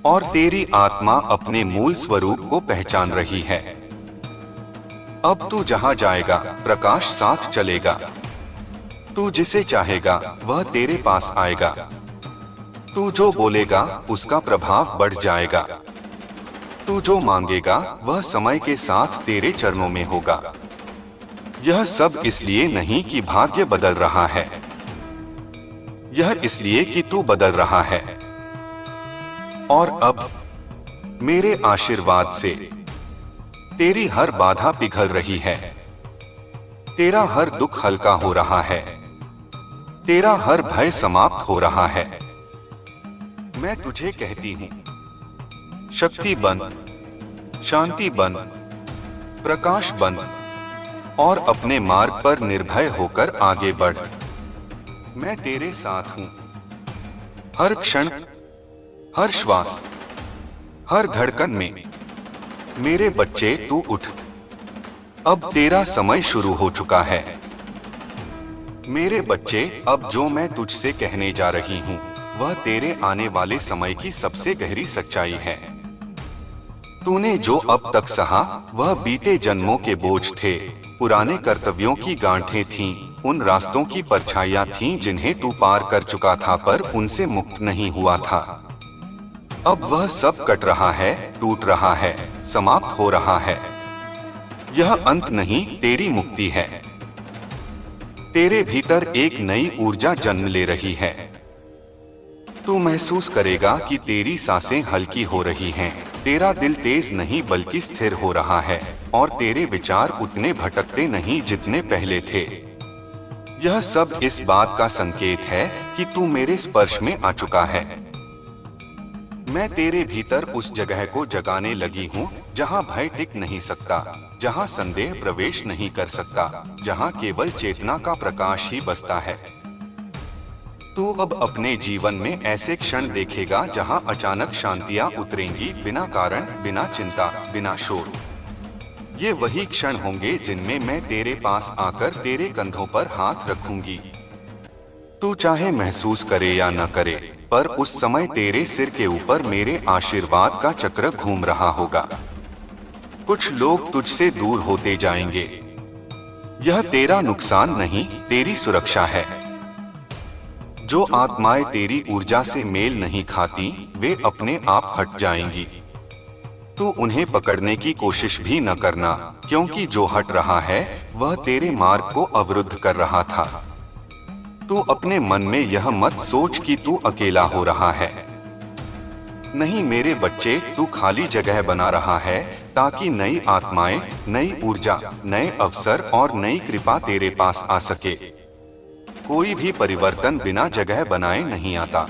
और तेरी आत्मा अपने मूल स्वरूप को पहचान रही है। अब तू जहां जाएगा प्रकाश साथ चलेगा। तू जिसे चाहेगा वह तेरे पास आएगा। तू जो बोलेगा उसका प्रभाव बढ़ जाएगा। तू जो मांगेगा वह समय के साथ तेरे चरणों में होगा। यह सब इसलिए नहीं कि भाग्य बदल रहा है, यह इसलिए कि तू बदल रहा है। और अब मेरे आशीर्वाद से तेरी हर बाधा पिघल रही है, तेरा हर दुख हल्का हो रहा है, तेरा हर भय समाप्त हो रहा है। मैं तुझे कहती हूं, शक्ति बन, शांति बन, प्रकाश बन और अपने मार्ग पर निर्भय होकर आगे बढ़। मैं तेरे साथ हूं। हर क्षण, हर श्वास, हर धड़कन में। मेरे बच्चे, तू उठ। अब तेरा समय शुरू हो चुका है। मेरे बच्चे, अब जो मैं तुझसे कहने जा रही हूं वह तेरे आने वाले समय की सबसे गहरी सच्चाई है। तूने जो अब तक सहा वह बीते जन्मों के बोझ थे, पुराने कर्तव्यों की गांठें थीं, उन रास्तों की परछाइयां थीं जिन्हें तू पार कर चुका था पर उनसे मुक्त नहीं हुआ था। अब वह सब कट रहा है, टूट रहा है, समाप्त हो रहा है। यह अंत नहीं, तेरी मुक्ति है। तेरे भीतर एक नई ऊर्जा जन्म ले रही है। तू महसूस करेगा कि तेरी सांसें हल्की हो रही हैं, तेरा दिल तेज नहीं बल्कि स्थिर हो रहा है और तेरे विचार उतने भटकते नहीं जितने पहले थे। यह सब इस बात का संकेत है कि तू मेरे स्पर्श में आ चुका है। मैं तेरे भीतर उस जगह को जगाने लगी हूँ जहाँ भय टिक नहीं सकता, जहाँ संदेह प्रवेश नहीं कर सकता, जहाँ केवल चेतना का प्रकाश ही बसता है। तू अब अपने जीवन में ऐसे क्षण देखेगा जहां अचानक शांतियां उतरेंगी, बिना कारण, बिना चिंता, बिना शोर। ये वही क्षण होंगे जिनमें मैं तेरे पास आकर तेरे कंधों पर हाथ रखूंगी। तू चाहे महसूस करे या न करे, पर उस समय तेरे सिर के ऊपर मेरे आशीर्वाद का चक्र घूम रहा होगा। कुछ लोग तुझसे दूर होते जाएंगे। यह तेरा नुकसान नहीं, तेरी सुरक्षा है। जो आत्माएं तेरी ऊर्जा से मेल नहीं खाती, वे अपने आप हट जाएंगी। तू उन्हें पकड़ने की कोशिश भी न करना, क्योंकि जो हट रहा है वह तेरे मार्ग को अवरुद्ध कर रहा था। तू अपने मन में यह मत सोच कि तू अकेला हो रहा है। नहीं मेरे बच्चे, तू खाली जगह बना रहा है ताकि नई आत्माएं, नई ऊर्जा, नए अवसर और नई कृपा तेरे पास आ सके। कोई भी परिवर्तन बिना जगह बनाए नहीं आता।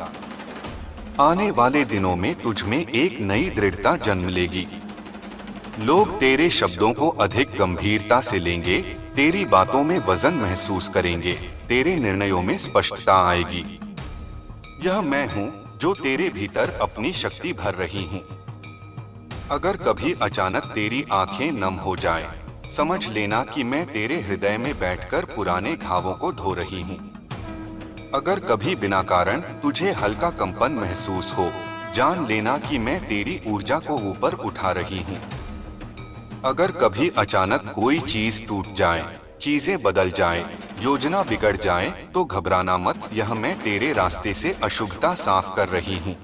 आने वाले दिनों में तुझ में एक नई दृढ़ता जन्म लेगी। लोग तेरे शब्दों को अधिक गंभीरता से लेंगे, तेरी बातों में वजन महसूस करेंगे, तेरे निर्णयों में स्पष्टता आएगी। यह मैं हूँ जो तेरे भीतर अपनी शक्ति भर रही हूँ। अगर कभी अचानक तेरी आंखें नम हो जाएं, समझ लेना कि मैं तेरे हृदय में बैठकर पुराने घावों को धो रही हूँ। अगर कभी बिना कारण तुझे हल्का कंपन महसूस हो, जान लेना कि मैं तेरी ऊर्जा को ऊपर उठा रही हूँ। अगर कभी अचानक कोई चीज टूट जाए, चीजें बदल जाएं, योजना बिगड़ जाए, तो घबराना मत, यह मैं तेरे रास्ते से अशुभता साफ कर रही हूँ।